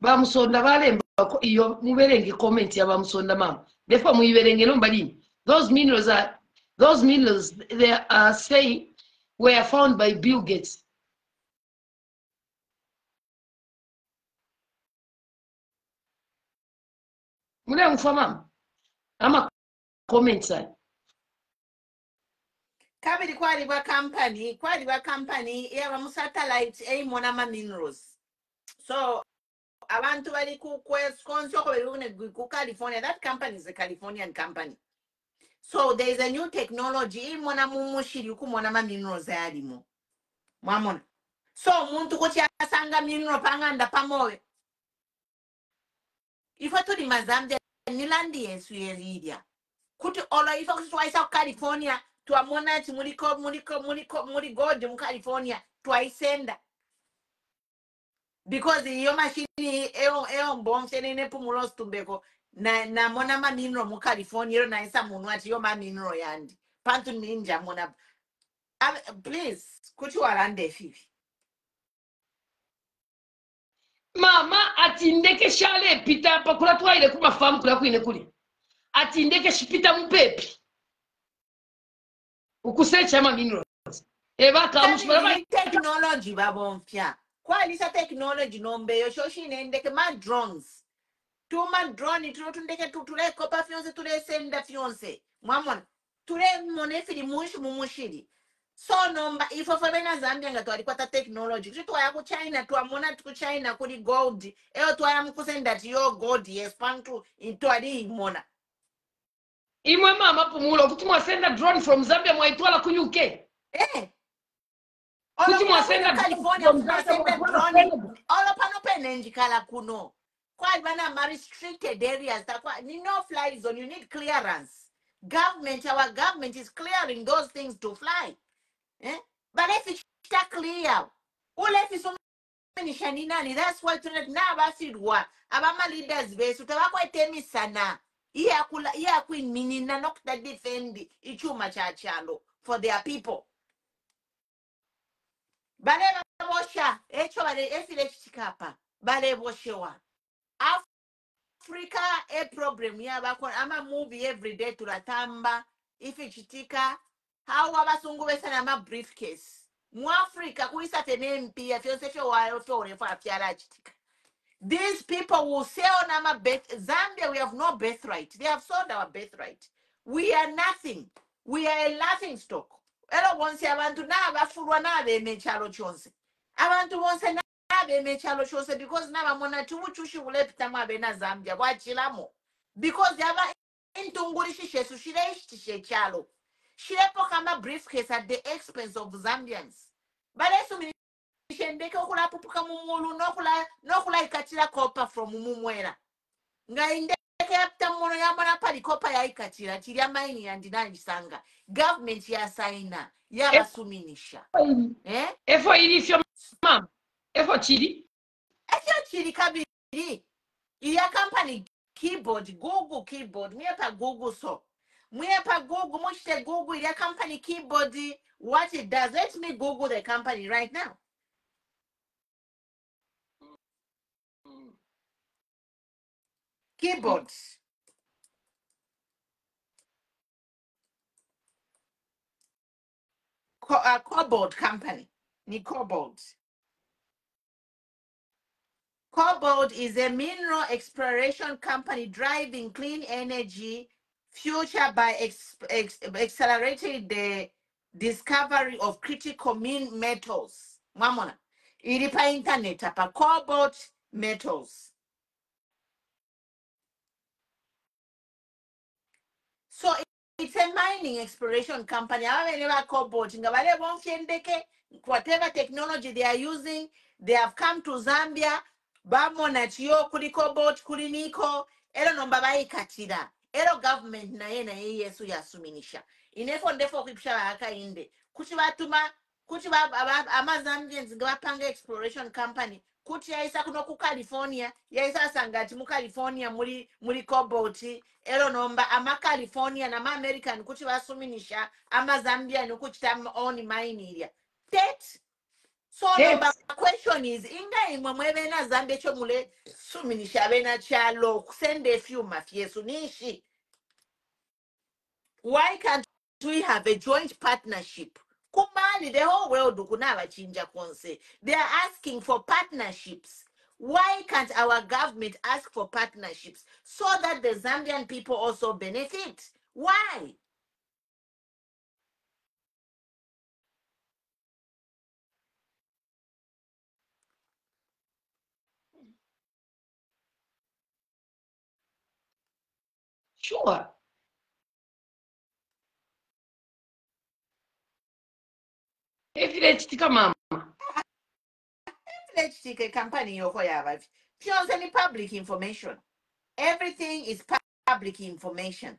bamusonda balemba ko iyo muberenge comment ya bamusonda mama defa muyiberenge no mbali those minerals they are saying were found by Bill Gates. Mune mfama ama comments ay kabiri kwali ba company ya ba satellite mona ma minerals. So abantu bali ku sponsor ko ku California. That company is a Californian company. So there is a new technology mona mumushiri ku mona ma minerals alimo mwamona. So muntu ko asanga mineral panganda pamowe ifa tuli mazambia nilandi yensu yeridia kuti olo ifa kusitwaisa ku California tuamona ati muri gold mu California twaisenda because iyo machine eo mbomse nene pumulo stumbeko na mona ma mineral mu California na isa munu ati yo ma mineral yandi pantu ninja mona please kuti warande fifi mama atindeke shale pita pa kula twaile kuma famu kula kuine kuli atindeke shipita mupepi ukusecha ma minerals ebaka mushibara technology babonfya kwalisa technology nombeyo shoshi nendeke ma drones tuma drone tutundeke tutule kopa fionse tule senda fionse mwamona tule monefili mumushiri so nomba ifo fabena Zambia nga twalikwata technology tutwaya ku China twamona ku China kuli gold twaya mukusenda tiyo gold yes pantu itwali imona imwe mama pumulo kuti mwasenda drone from Zambia mwaitwala ku UK kuti mwasenda California mwasenda drone olo pano penenji kala kuno kwali bana ma restricted areas takwa ni no fly zone, you need clearance. Our government is clearing those things to fly. But if it's clear, if it's so many shaninani, that's why tonight now basidwa abama leaders base utabakwa temi sana iya queen minina nokta defend ichuma chachalo for their people. Bale bosha echo bale efile chikapa bale boshewa Africa a problem ya bakwa ama movie every day tulatamba ifi chitika how abasungu besana ma briefcase mu Africa kuisa tenempi afyose fyo wayo fyo refa afyala chitika. These people will sell nama birth. Zambia, we have no birthright. They have sold our birthright. We are nothing. We are a laughing stock. Elo bonse abantu na abafurwa na abemechalo chonse. Abantu bonse na abemechalo chonse because na bamona tubuchushi bulepita mabena Zambia bwachilamo. Because yaba intunguri shishesu shile chalo. Shilepo kama briefcase at the expense of Zambians. But eso shendeke okula pupuka mumulu nokula ikatira kopa from mumwera nga indeke yapta mono yamana pali kopa ya ikatira chiri amaini yandinani sanga government ya saina ya basuminisha efo ili fyo mam efo chiri kabi iya company keyboard Google keyboard mwepa Google so mwepa Google muchite Google iya company keyboard what it does. Let me Google the company right now. Keyboard Cobalt company ni Cobalt. Cobalt is a mineral exploration company driving clean energy future by accelerating the discovery of critical metals. Mamona. Ilipa internet apa Cobalt metals. So it's a mining exploration company. Cobalt. Whatever technology they are using, they have come to Zambia. Bamona chiyo kuli Cobalt kuli niko. Ero nomba katida. Ero government na yesu yasuminisha. Inefo ndefo kipsha haka inde. Kuchiba ama Zambians ngawapanga exploration company. Kuti yaisa kuno ku California. Yaisa sangati mu California muri Cobalt. Ero nomba ama California na ama American kuti basuminisha ama Zambia nukuchita own mine area. So number question is inga imwe mwebena Zambia cho mule suminisha bena chalo send a few mafiesu nishi. Why can't we have a joint partnership? Kumali, the whole world kunava chinja konse. They are asking for partnerships. Why can't our government ask for partnerships so that the Zambian people also benefit? Why? Sure. Evidentika mama. Let's take a company yoko yava. Pure any public information. Everything is public information.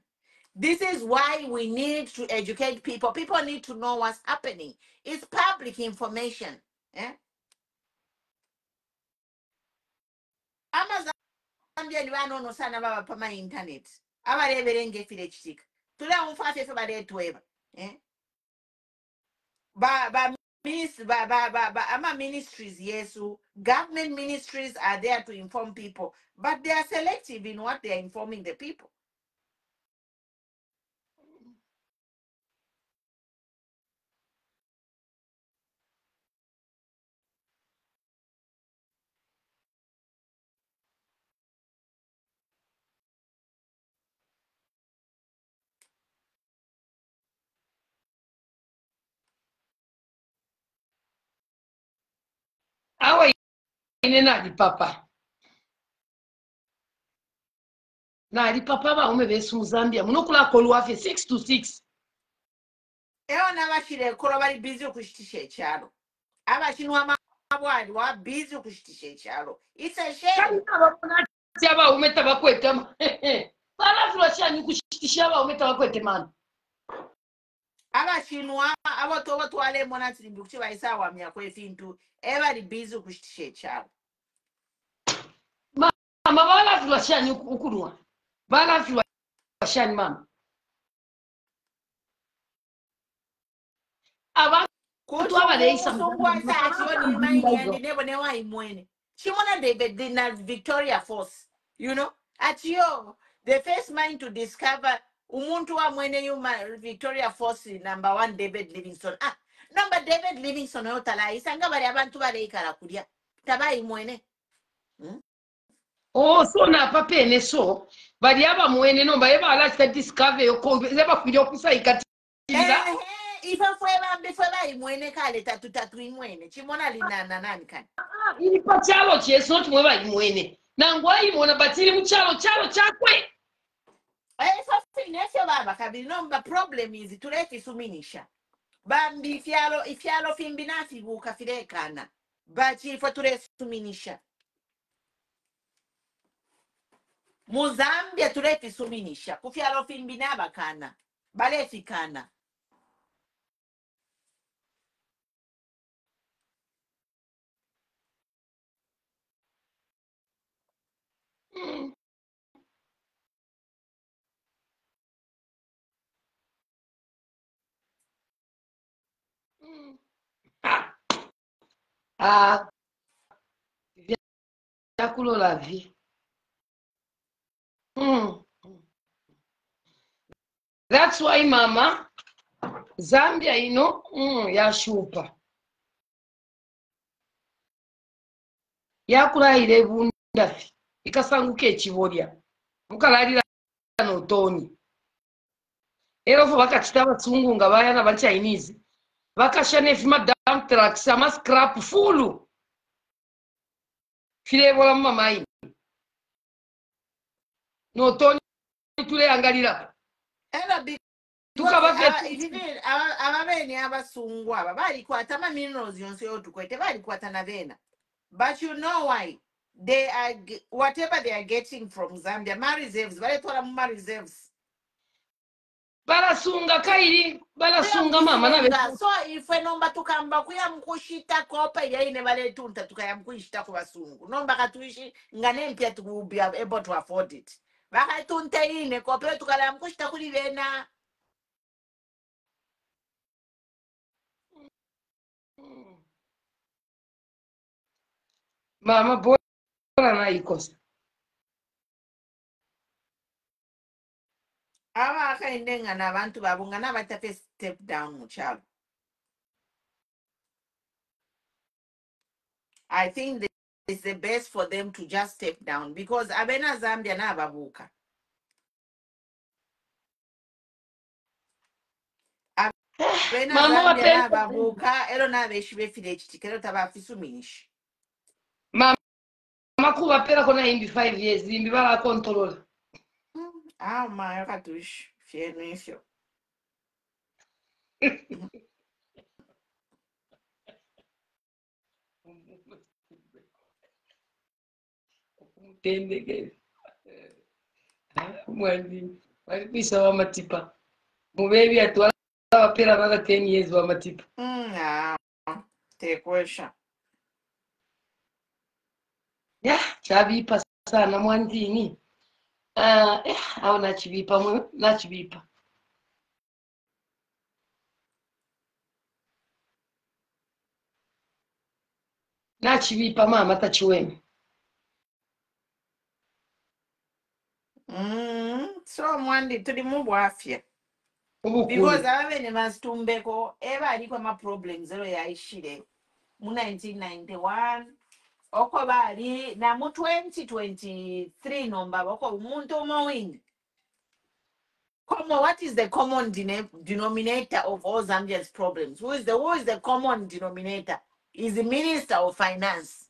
This is why we need to educate people. People need to know what's happening. It's public information. Yeah? Amazon no sana baba pama internet. Abareberenge file chitika. Tula umfafe fe baletweba. Eh? Ama ministries, yes, government ministries are there to inform people, but they are selective in what they are informing the people. Awa ine nali papa. Nali papa ba ume besu mu Zambia. Munokula kolwafe 6 to 6. Ewa nabashire kolo bali busy kushitisha echalo. Abashinwa mabwali wa busy kushitisha echalo. It's a shame. Kani abona tyaba ume tabakwetama. Bala fulashani kushitisha ba ume tabakwetama. Abashinwa abotoba twale mona tirimbi kuti baisa wamya kwefintu every busy kushitisha echalo. Mama bala fulashani ukulwa. Bala fulashani mama. Aba kutwaba leisa musungwasa ationi imani yandi nebo newa imwene. Shimona David na Victoria Force, you know, at yo the first mind to discover umuntu wa mwene yuma Victoria Force #1 David Livingstone. Number David Livingstone yotala isanga bali abantu baleikala kulya tabayi mwene. Oh, so na papene so bali aba mwene no baye bala discover yo zeba kujya kusayika tira. Ifa fweba imwene kale tatu imwene chimona linana nani kani. Ili pa chalo cheso not mweba imwene. Nangwa imona batiri mu chalo chakwe. Nesyo baba kabili nomba problem is tuleti suminisha. Bambi ifyalo fimbi nafi buka firekana. Bachi ifo tuleti suminisha. Muzambia tuleti suminisha. Kufyalo fimbi nabakana. Baleti kana. Mm. Mm. Ah, ah, vyakulola vi. Mm. That's why mama Zambia yashupa yakulayira ebundafi ikasanguka ekibolya mukalalira notoni era fo bakakita abasungu nga bayana ba Chinese bakasha nefima dump trucks ama scrap full filebola mu mamayi notoni tuleyangalira ababene abasungu aba balikwata ama minerals yonse yotukwete balikwata na bena. But you know why? They are whatever they are getting from Zambia, my reserves, my reserves. balasunga kairi balasunga mama na so if nomba tukamba kuya mkushita kopa ya ine vale tunta tukaya mkushita kwa basungu nomba katuishi ngane mpia to be able to afford it baka tunta ine kopa tukala mkushita kuli vena. mama bora na ikosa Aba akaendenga na abantu babunga na batafe step down muchalo. I think it's the best for them to just step down because abena Zambia na babuka. Abena Zambia na babuka ero na beshibe filechi tikero tabafisu minish. Mama kuba pera kona imbi 5 years imbi bala control. Ah, ma katush fienu ifyo. Tendege. Mwandi. Wali pisa wa matipa. Mubebi atwala pera bala 10 years wa matipa. Ah, tekwesha. Ya, chabipa sana mwandini. Au nachibipa mwe, nachibipa. Nachibipa mama tachiweme. So mwandi tuli mubwafya. Because abene mastumbeko eba aliko ma problems zero ya ishire mu 1991 oko bali na mu 2023 nomba oko umuntu omowing. What is the common denominator of all Zambia's problems? Who is the common denominator? Is the Minister of Finance.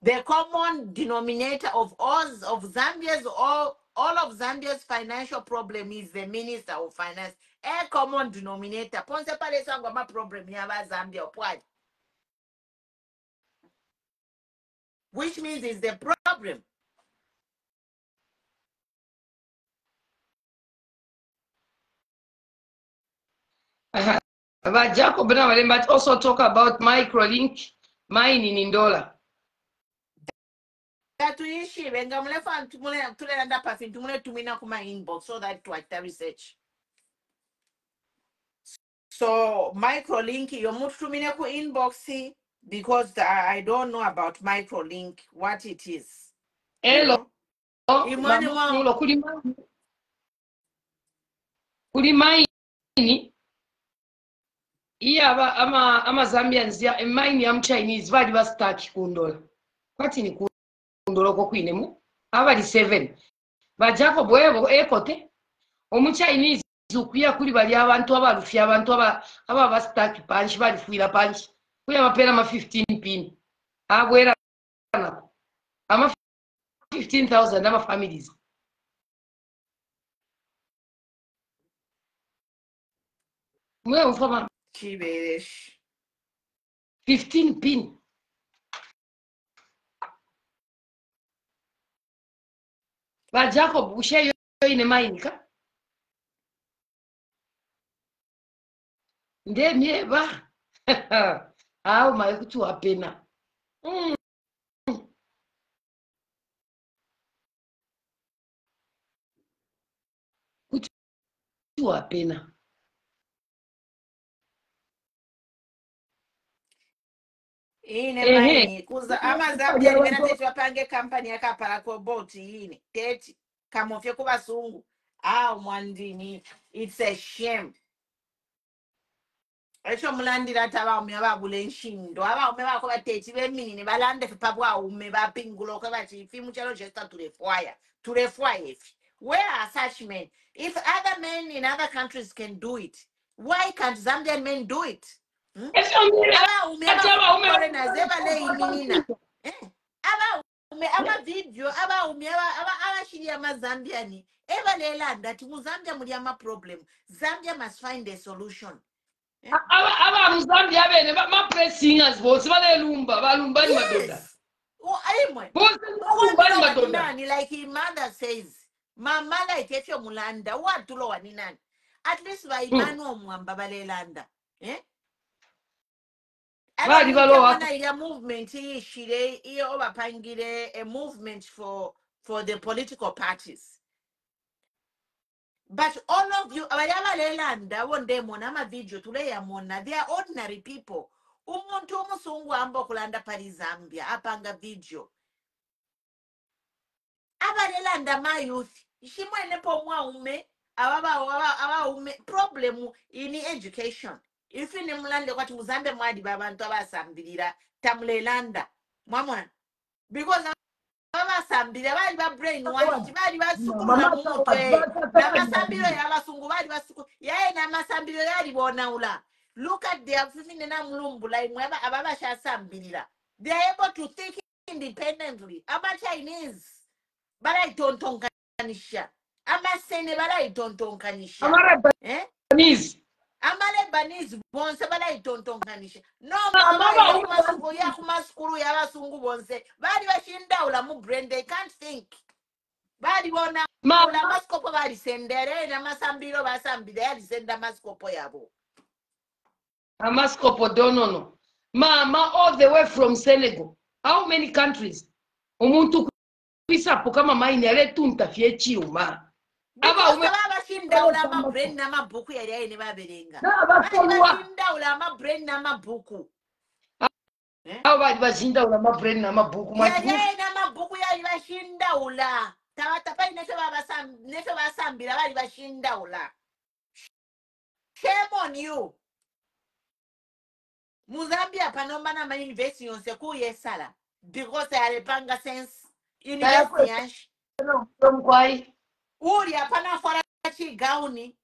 The common denominator of all of Zambia's all of Zambia's financial problem is the Minister of Finance. A common denominator. Ponce pale sangwa ma problem yaba Zambia opwadi. Which means it's the problem. But Jacob but also talk about microlink mining in dollar. That we issue when gamlefa tulenda pafin tumule tumina kuma inbox so that to active research. So microlink you move tumine ku inbox because I don't know about microlink what it is. Hello. Mamulo kuli maini iya ama Zambians ya maini ya Chinese bali ba stack kundola kwati ni kundola ko kwinemu abali 7 ba Jacob webo ekote omu Chinese ukuya kuli bali abantu abalufya abantu aba ba stack punch bali fuira punch kuya mapera ma 15 pin abwera nako ama 15,000 ama families mwe ufama Chiberesh 15 pin ba Jacob ushayo ine mainika ndemye ba au maikutu apena wapena. Ine maini kuza ama Zambia limena teti wapange kampani yakapara koboti ine teti kamofye kuvasungu mwandini it's a shame echo mulandira tavaume vavule nshindo avaume vako vateti vemini valande pavaume vapinguloke vachifi muchalo chesta turefwaya ifi. Where are such men? If other men in other countries can do it, why can't Zambian men do it? Foreigners evale iminina ama video abashiri amazambiani evalelanda ti muzambia muli amaproblem. Zambia must find a solution. Aba muzambia bene ma press singers bose balelumba balumbani madoda. Aimwe balumbani madoda. Like his mother says mama like efyo mulanda watulo waninani at least by manu omwamba balelanda Bali balowa ya movement ishire iyo obapangire a movement for the political parties. But all of you abalelanda wonde mona ama video tuleya mona, they are ordinary people. Umuntu umusungu amba kulanda pari Zambia apanga video abalelanda ma youth ishimwene po mwaume abaume problem in education. If you nemulande kwati muzambe mwadi babantu abasambirira tamulelanda mwamona because abasambira bali ba brainwash bali basukulula mu mutwe namasambiro y'abasungu bali basuku yaye namasambiro yali bonaula. Look at their fifine na mulumbula imwe ababashasambirira. They are able to think independently. Aba Chinese baraitontonkanisha amasene baraitontonkanisha Lebanese bonse baraitontonkanisha no mama yakumasukulu y'abasungu bonse bali bashindaula mu brain, they can't think. Bali bona ula maskopo bali sendere na masambiro basambira yali senda maskopo yabo. Amaskopo donono. Mama all the way from Senegal. How many countries? Umuntu kwisapo kama maini ale tunta fie chiuma. Aba shinda ula ma brain na mabuku yali ayene baberenga. Bali shinda ula ma brain na mabuku. Bali bashinda ula ma brain na mabuku. Yali na mabuku yali bashinda ula. Tawatapai nefe basambira bali bashinda ula. Shame on you. Muzambia panomba na university yonse ku yesala because alepanga sense university yash uri apana fora chigauni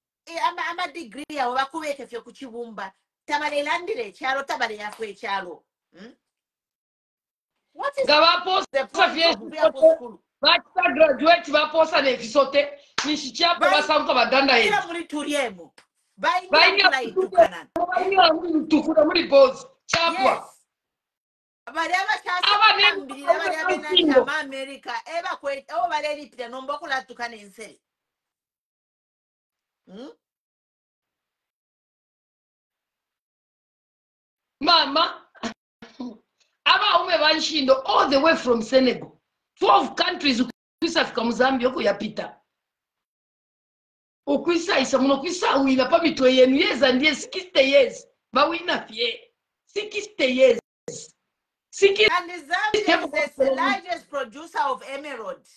ama degree yawo bakubeke fye kuchibumba tamalelandire chalo tabale yafwe chalo. What is the point of school? Bata graduate baposa nefisote nishichapo basanka badanda yetu ila muri turiemo bainga itukana tukuna muri boss chapwa abareba chasambirira bari abena America eba kwe o baleri pita nomba kula tukana enseri mama aba ume banshindo all the way from Senegal 12 countries ukwisafika mu Zambia ko yapita ukwisa isa muno kwisa wina pa mitwe yenu yeza ndiye 60 years bawina fie 60 years. And Zambia is the largest producer of emerald.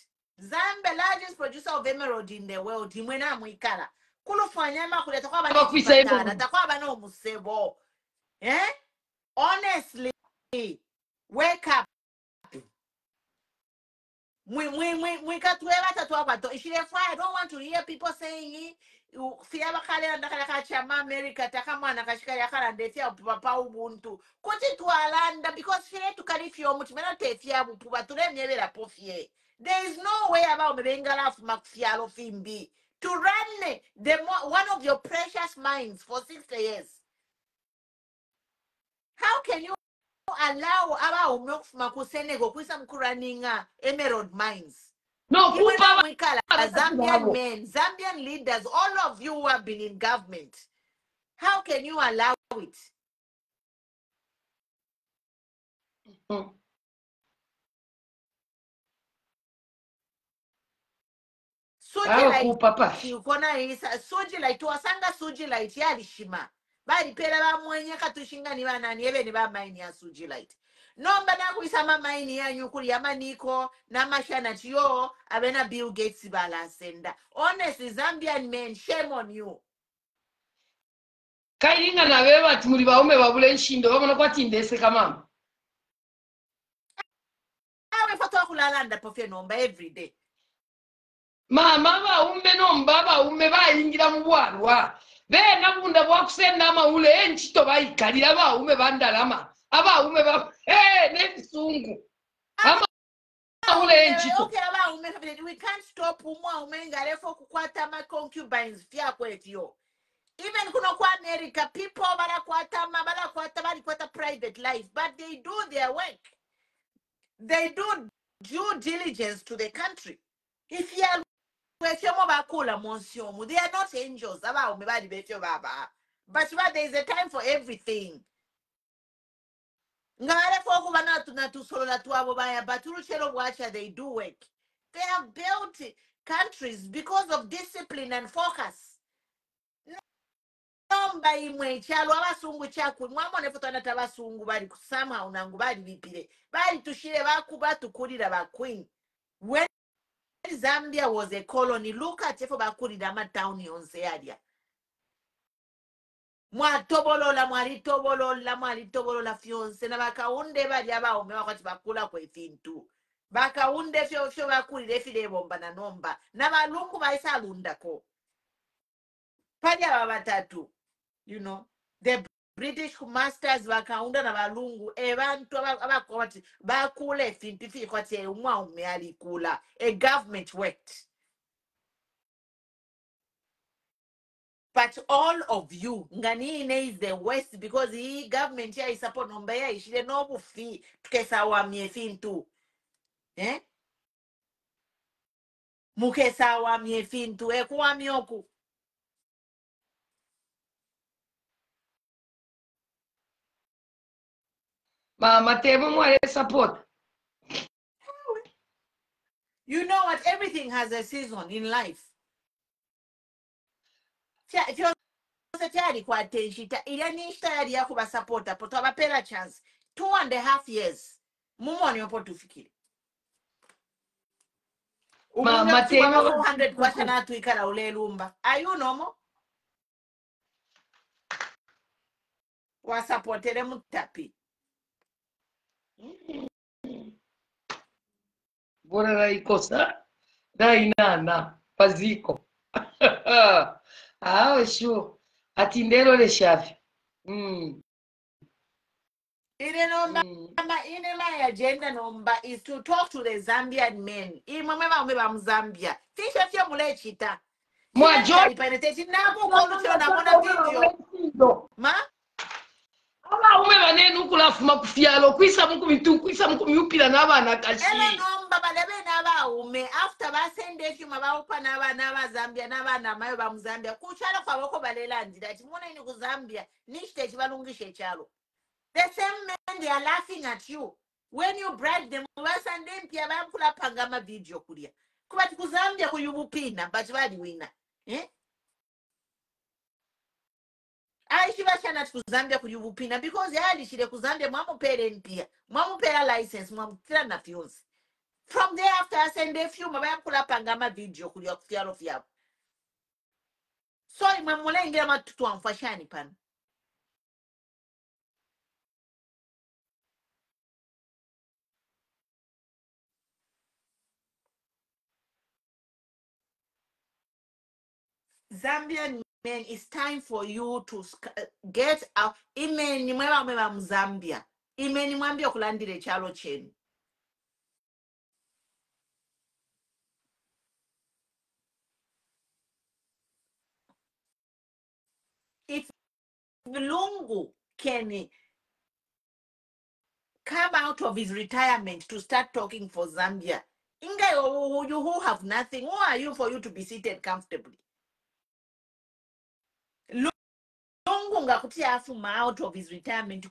Zambia largest producer of emerald in the world. Imwena mwikala kulufanyama kuleta kwa bana chipatara takwa bana omusebo honestly wake up. I don't want to hear people saying America papa ubuntu kuti tualanda because fire to carry fio mutimena tefia bupuba turemyebera pofie. There is no way about mebengala mafialo fimbi to run one of your precious mines for 60 years. How can you allow aba umokufuma ku Senegal kwisa mkuraninga emerald mines? No, Zambian men, Zambian leaders, all of you who have been in government. How can you allow it? Suji papa. Kona isa suji light wasanga suji light yali shima. Bali pera ba mwenye katushinga ni bana ni ebe ni ba maini ya suji light. Nomba na kuisama maini ya nyukuri ya maniko na mashana chiyo abena Bill Gates bala senda. Honestly, Zambian men, shame on you. Kairinga na wewe ati muri baume babule nshindo babona kwati ndese kama. Awe fatwa kulalanda pofye nomba every day. Mama baume nomba baume bayingira mu bwarwa. Bena bunda bwakusenda amaule enchito bayikalira baume bandalama. Abaume ba nebisungu. Okay, we can't stop umengarefo kukwata ma concubines fya kwetyo. Even kuno kwa America, people balakwata private life, but they do their work. They do due diligence to the country. If you are they are not angels. But there is a time for everything. They do work. They have built countries because of discipline and focus. Nomba imwe chalo abasungu chakwe mwamone fotana tabasungu bali kusama unangu bali bipire bali tushire bakuba tukulira ba queen. When Zambia was a colony, look at efo bakulira ma town yonse yadia. Mwalitobolola fionse na bakaunde bali abaume wakati bakula kwe fintu. Bakaunde fyo bakulire file bomba na nomba. Na balungu baisa lundako. Pali ababatatu. You know, the British masters bakaunda na balungu ebantu abakwati bakule fintifi kwati umwa umeali kula. A government worked. But all of you, Ngani is the West because the government here is support number ya ishile no bufi tukesa wa miefintu. Eh? Mukesa wa miefintu ekuwa mioku. Mama tebo mwale support. You know what? Everything has a season in life. If you're tayari kwa tenshita ile ni tayari ya kuba supporta poto abapela chance 2.5 years mumoni opo tufikiri Mama tebo 400 kwa sana tuikala ule lumba are you normal wa supportere mutapi bora raikosa dainana paziko sure atindero le shafi Ine nomba ine my agenda nomba is to talk to the Zambian men. Imamema umeba Zambia. Tisha fia mule chita. Mwajo penetration na kulucho na mona video. Ma? Aba ume banenu kulafuma kufialo kwisa muku miupira n'abana kashi. Ela nomba balebe n'aba ume after ba sende kyuma ba upa n'aba Zambia n'abana mayo ba Muzambia kuchalo kwa boko balela ndira timuna ini ku Zambia nishite kibalungishe chalo. The same men, they are laughing at you. When you bribe them, pia pangama video kulia. Kubati kuzambia kuyubupina, but wadi wina. Eh? Aishiba chana kuzambia kuyubupina because yali shile kuzambia mwamu pere npia. Mwamu pera license, mwamu tira na fions. From there after I send a few, mabaya pangama video kulia kufialo fialo. So imamule ingira matutu amfashani pan. Zambian men, it's time for you to get out. Imeni mweba Mzambia. Imeni mwambia kulandile chalo chenu. If Lungu can come out of his retirement to start talking for Zambia, Inga, you who have nothing, who are you for you to be seated comfortably? Out of his retirement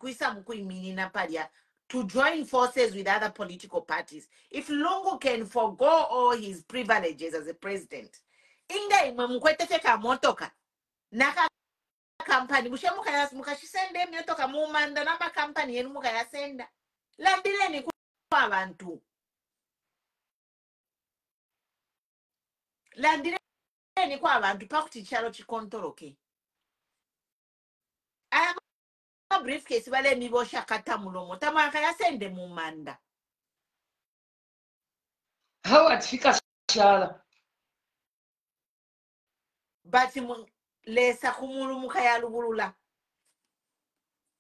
to join forces with other political parties. If Lungu can forego all his privileges as a president inga imwe mukwetefeka motoka naka kampani mukashisende motoka mumanda n'amakampani yenu mukayasenda landireni kwa abantu landireni kwa abantu pakuti chalo chikontoroke aya briefcase bale mibosha kata mulomo tamaka yasende mumanda hawa tifika shala bati lesa kumulu mukaya lubulula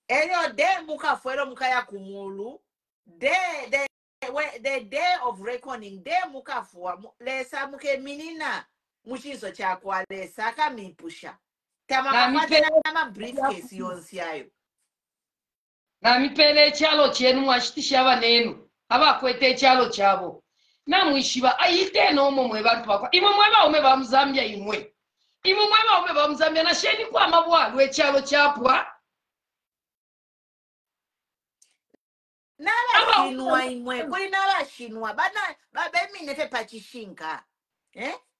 elio de mukafuero mukaya kumulu the day of reckoning de mukafua lesa muke minina muchizo chakwa lesa kamipusha tamakakwatena nama briefcase yonsi yayo namipele echalo chenu mwashitisha banenu abakwete echalo chabo namwishiba ayite nomo mwe bantu bakwa imwe mweba ome ba Muzambia imwe mweba ome ba Muzambia na sheni kwa mabwalu echalo chapwa n'abashinwa imwe kuli n'abashinwa bana babeminete pachishinga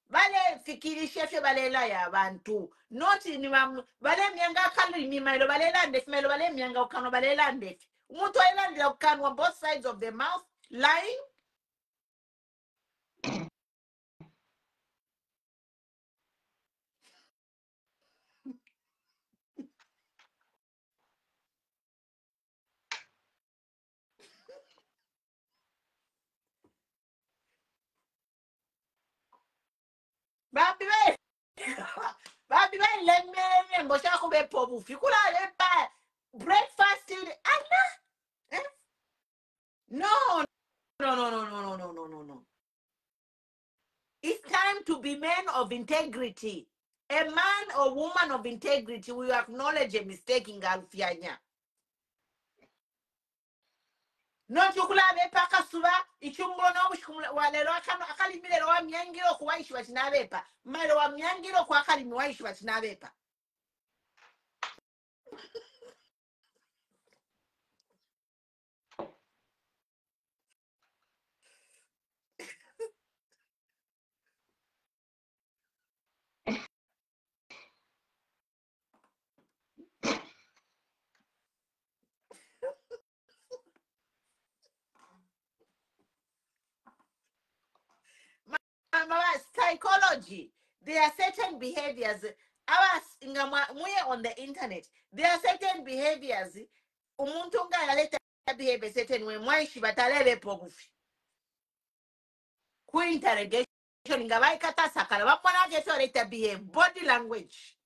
bale fikirishe fye balela ya bantu noti ni bale myanga kalimi mailo balela ndefu mailo bale myanga ukano balela ndefu umuntu ayilandira ukanwa both sides of the mouth lying babi ba lemme mbosha kube pobu fikula lepa breakfast no it's time to be men of integrity. A man or woman of integrity will acknowledge a mistake in Galfianya. No chukula bepa kasuba ichumbo no walero akano akali milero wa myangiro kuwaishi wachinabepa malo wa myangiro kwa akali miwaishi wachinabepa psychology. There are certain behaviors. On the internet, there are certain behaviors. Umuntu ungaleta behave certain way. Mwaishi batalele pogufi. Ku interrogation ngabai kata sakala. Wapona geto aleta behave body language.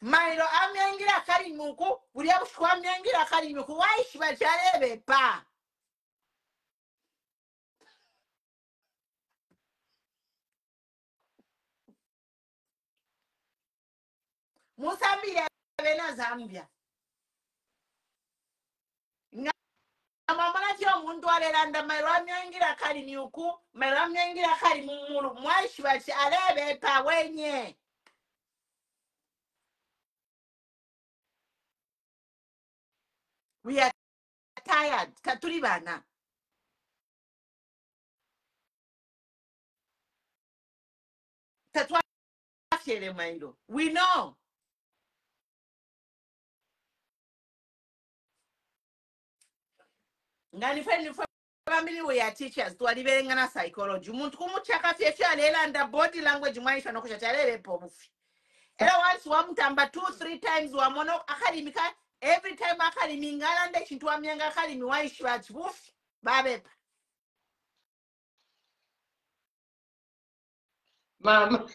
Mailo amyangira kali muku. Ulia bushwa amyangira kali muku. Waishi batalele pa. Musambia bena Zambia. Mamana tio muntu alelanda mairamyangira kali nyuku, mairamyangira kali mumuru, mwashi bachi alebe pa wenye. We are tired. Katuribana. Tatwa shele mailo. We know. Ngani family we are teachers to aliberenga na psychology. Muntu kumuchaka fyefe alelanda body language mwaisha no kushatalele pobufi. Era once wamutamba 2-3 times wamono akalimika every time akalimi ngalande chintu wamyanga akalimi waishi bachibufi babepa. mama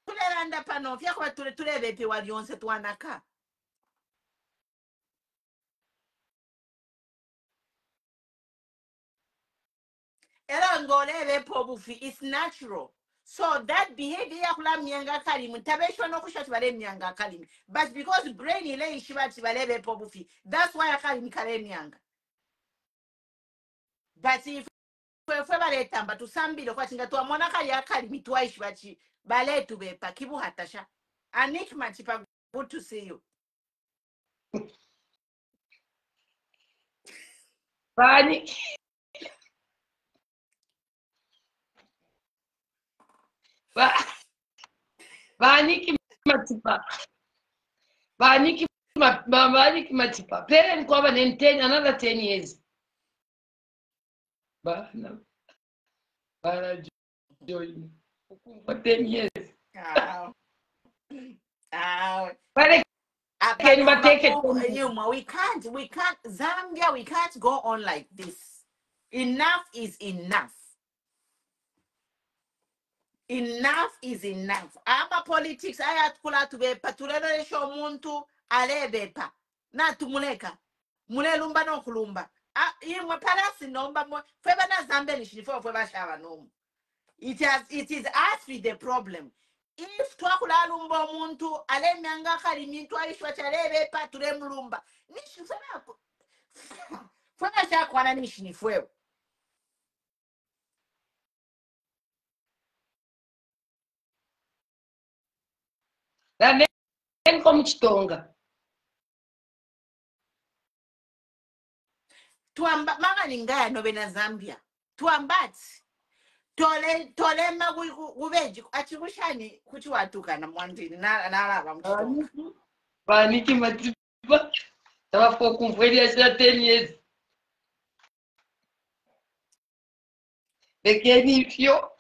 Tulelanda pano fyakwa tulebepe walionse twanaka. Era ngolebe pobufi is natural. So that behavior yakula myanga kalimi tabeshwa no kushati bale myanga kalimi. But because brain ile ishibati balebe pobufi, that's why akalimi kale myanga. But if we bale tamba tusambile kwa tinga tuamona kali akalimi twaishi bachi bale tubepa kibu hatasha. Anik Matipa, good to see you. Vaniki Matipa. Vaniki Matipa. Parent covenant 10, another 10 years. Bana join. For 10 years. We can't, Zambia, we can't go on like this. Enough is enough. Enough is enough. Ama politics ayatkula tubepa tulelesha omuntu alebepa na tumuleka mulelumba no kulumba imwe palasi nomba mo feba na Zambia ni shinifo feba shaba nomu. It is us with the problem. If twakula lumba omuntu ale myanga kali mintu alishwa chalebepa tulemulumba nishi feba feba shakwana nishi nifwe. Then come Chitonga. Tuamba manga ningaya no bena Zambia. Tuambati. Tole magubeji achikushani kuti watuka na mwandini nalava mchitonga. Vaniki Matipa. Tava for kumfwedia 10 years. Bekeni ifyo.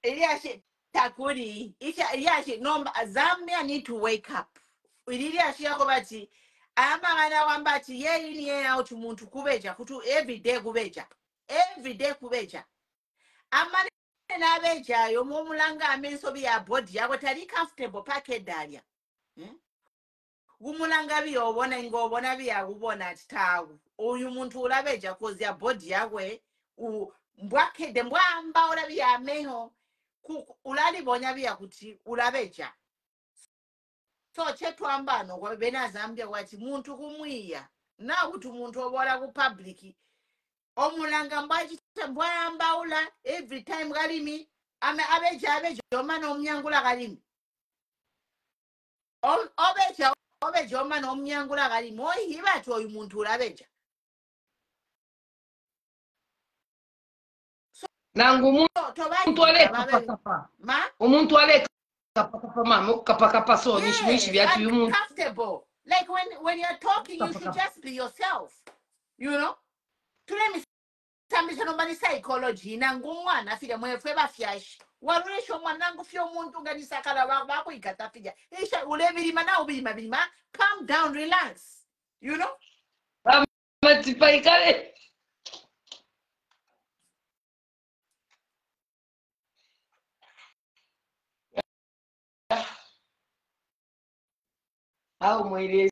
Iliashi takuri. Iliashi no Zambia need to wake up. Iliashi yako bati ama ngana wambati ye ini ye out muntu kubeja kutu everyday kubeja. Everyday kubeja. Ama na beja yo momulanga amensobi ya body yako tali comfortable packet dalia. Gumulanga biyo obona ngobona biya ubona atitawu. Oyu muntu ulabeja kozi ya body yakwe mbwakede mbwamba olabiya meho ulali bonya biya kuti ulabeja. So chetu ambano kwa bena Zambia wati muntu kumwiya na kuti muntu obola ku public omulanga mbaji mbwamba ula every time galimi abeja omana omnyangula galimi obeja omana omnyangula galimi oyiba to oyu muntu ulabeja. Nangu umuntu aleka pakapa. Umuntu aleka pakapa mama ukapakapa so nishimishi byatu yumuntu. Comfortable. Like when you're talking you should just be yourself. You know? Tulemi tambisha nombani psychology nangu mwana file mwefwe bafyashi. Waruresho mwanangu fyo muntu nganisakala wako ikatafija. Isha ulebirima na ubirima. Calm down, relax. You know? Matipa ikale. Au mwelezi.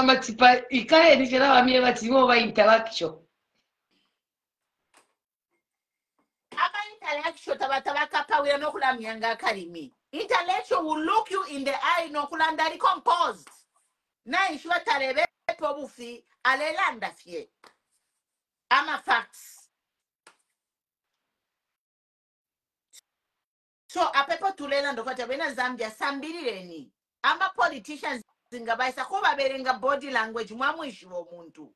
Matipa ikale nikera wamie batimo ba interaction. Intellectual we are no kula myanga kalimi. Intellectual will look you in the eye no kula ndari composed. Na ishwa talebe pobufi alelanda fie. Ama facts. So apepo tulela ndokota bena Zambia sambilireni. Ama politicians zingabaisa kuba berenga body language mwamwishi wo muntu.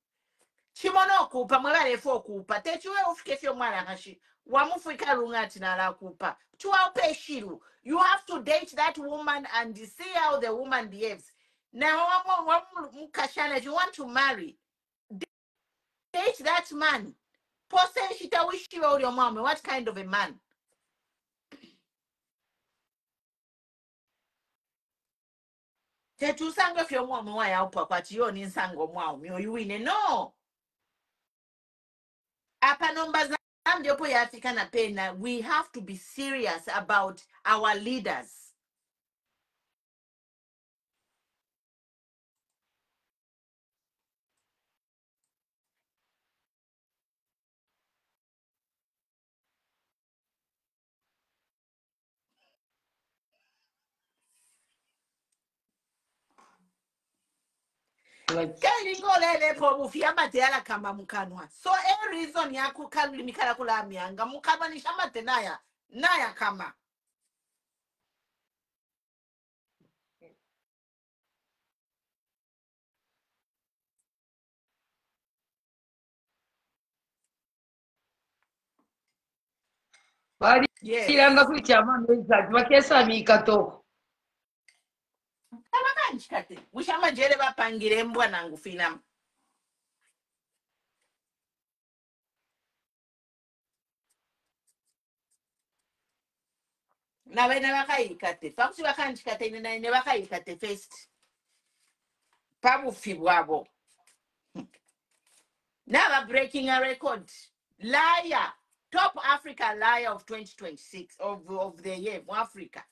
Chimono kupa mwebalefu okupa techuwe ufike fyo mwana kashi wamufika rungati nala kupa chuwa upeshiru. You have to date that woman and see how the woman behaves. Now mukashana, if you want to marry, date that man. Pose shita wishi wa your mom. What kind of a man? Tetu sango fyo mwa wa ya upa kwa chiyo ni sango mwa umiwine. No. Apa nomba Zambia po ya Afrika na pena, we have to be serious about our leaders. Lele po mufiyama teala kama mukanwa. So a reason ya kukalu mikala kula mianga mukanwa ni shama tenaya naya kama. Yes. Iranga kuchama meza bakesa mikatoko. Abakanchikate. Mushama jere bapangire mbwa nangu fina. Na bena bakayikate. Fakusi bakanchikate ne bakayikate first. Pabufi bwabo. Now breaking a record. Liar. Top Africa liar of 2026 of the year for Africa.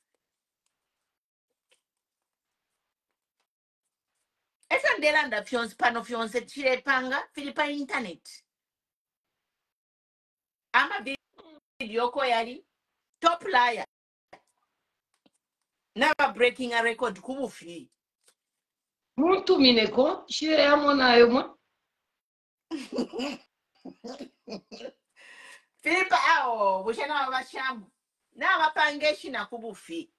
Esa ndelanda fions pano fionse chile panga Philippa internet. Ama video ko yali top liar. Never breaking a record kubufi. Muntu mineko shire yamona yomwa. Philippa ao bushana wabashamu. Na wapangeshi na kubufi.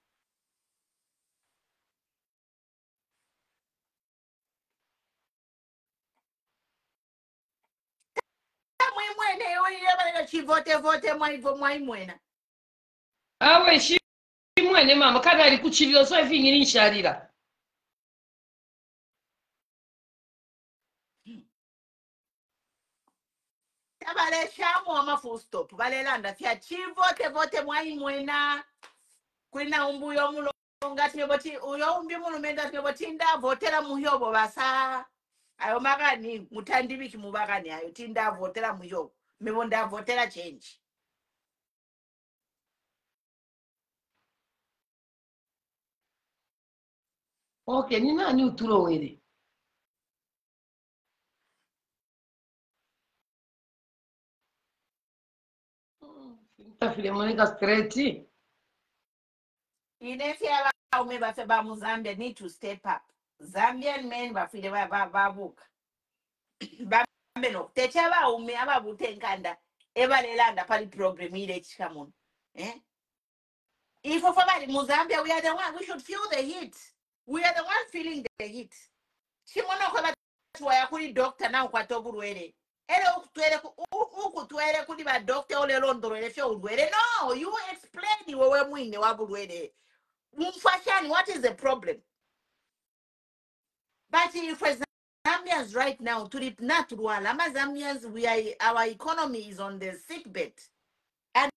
Mwene yoyeba chivote mwena. Awe shi mwene mama kada ali kuchililo so ifingiri nshalira. Tabale shamu ama full stop. Bale landa fia chivote mwena. Kwina umbuyo mulonga tiboti uyo umbi mulumenda tiboti nda votera muhyobo basa. Ayo magani mutandibiki mubagani ayo tinda votera muhyobo. Mebonda votera change. Okay, ni nani utulo wele? Tafile monika straight. Inesi aba umeba feba mu Zambia need to step up. Zambian men bafile babuka. Bambeno techa ba ume ababute nkanda ebalelanda pali program ile chikamono. If of about in Zambia, we are the one we should feel the heat. We are the one feeling the heat. Shimono kwa waya kuli doctor na kwa toburwele. Ele ukutwele kuli ba doctor ole londorele fyo ulwele. No, you explain wewe mwine wabulwele. Mfashani, what is the problem? But for Zambians right now, to the natural, Zambians, our economy is on the sick bed. And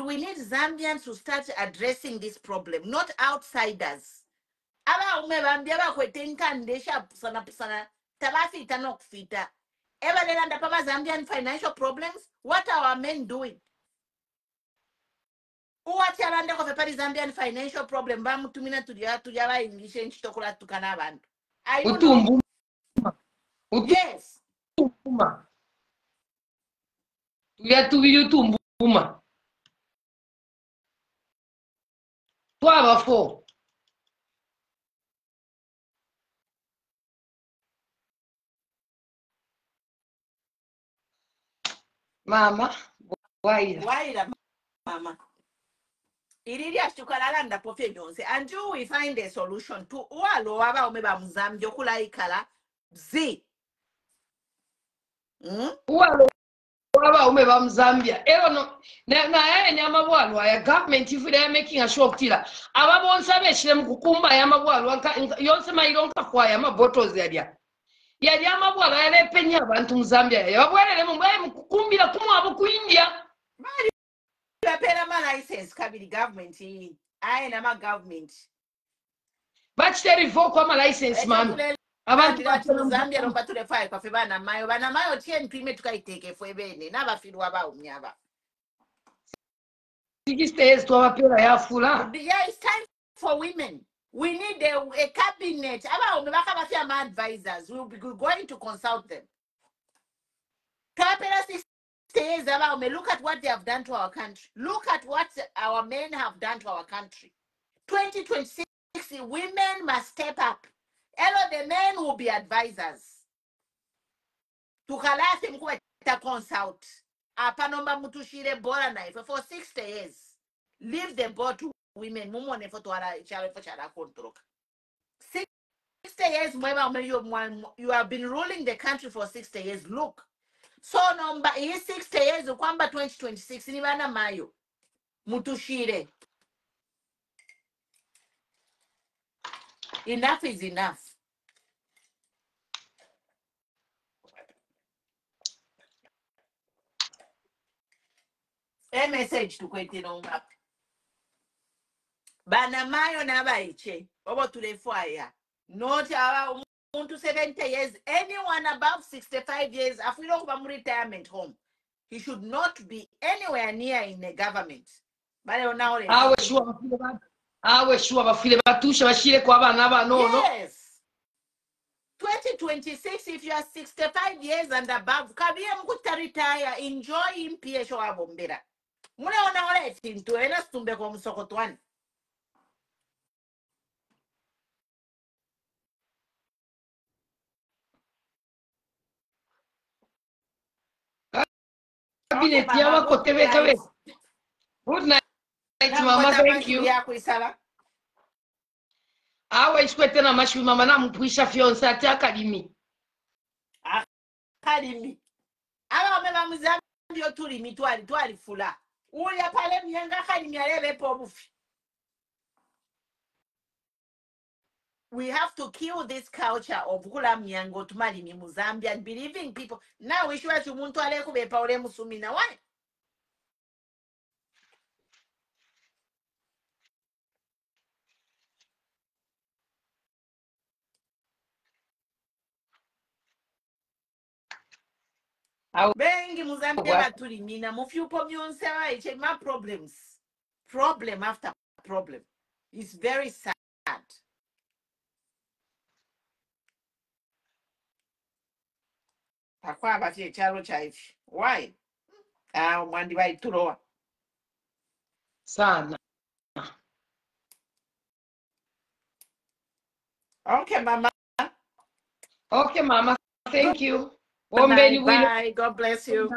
we need Zambians to start addressing this problem, not outsiders. Aba umebambia bakwetenka ndesha sana tabafita nokufita. Ebalelanda pama Zambian financial problems. What are our men doing? What are the pari Zambian financial problem? Bamutumina tujawa English nchitokola tukana abantu. I don't know. Yes. Utumbuma. Tuyatubiri utumbuma. Twabafo. Mama, Waira mama. Iridia chukalalanda pofe jonse. Until we find a solution to walo waba umeba mzambi okula ikala zi. Walo waba umeba mzambia. Ero no na nyama bwalwa ya government if they are making a show kila. Ababonsa beshire mukukumba ya mabwalwa yonse maironka kwa ya mabottles yadia. Yali amabwalwa yale penya abantu mzambia. Yabwelele mumbaye mukukumbira kumwabo ku India. Pera ma license kabiri government aye na ma government but they revoke my license man abantu mu Zambia romba tule file kwa fe bana mayo tie mpime tukaiteke fwe bene n'abafirwa ba umyaba 60 years to abapera ya fula. Yeah, it's time for women. We need a cabinet. Aba umbe baka bafia ma advisors. We'll be going to consult them. Kapera 60 years aba ume look at what they have done to our country. Look at what our men have done to our country. 2026 women must step up. Hello, the men will be advisors. Tukalasi mkuwa ta consult. Apanomba mutushire bora na ife for 60 years. Leave the board to women. Mumo ne foto ara chale for chala control. 60 years you have been ruling the country for 60 years. Look. So number is 60 years ukwamba 2026 ni bana mayo. mutushire. Enough is enough. A message to kwetinonga. Bana mayo na baiche. Obo tulefwaya. Not our to 70 years. Anyone above 65 years, after retirement home, he should not be anywhere near in the government. But now yes. 2026, if you are 65 years and above, kabia mkuta retire, enjoy him pia showa bombera. Mune ona wale tintu, ena stumbe kwa msokotwani. Okay, Mama, good night. Good night, Mama. Thank you. Awe ikwete na mashu mama na mpuisha fionse ati akadimi. Akadimi. Aba omeba muzambi otulimi twali fula. Uya pale myenga akadimi alebe pobufi. We have to kill this culture of kula myango tumalimi mu Zambia and believing people. Now we should have muntu aleko bepa ole musumina. Why? Bengi Mozambique batulimina mufyupo myonse abayiche ma problems. Problem after problem. It's very sad. Akwa abati echalo chaifi. Why? Mwandi baitulowa. Sana. Okay, Mama. Okay, Mama. Thank you. Bye. God bless you.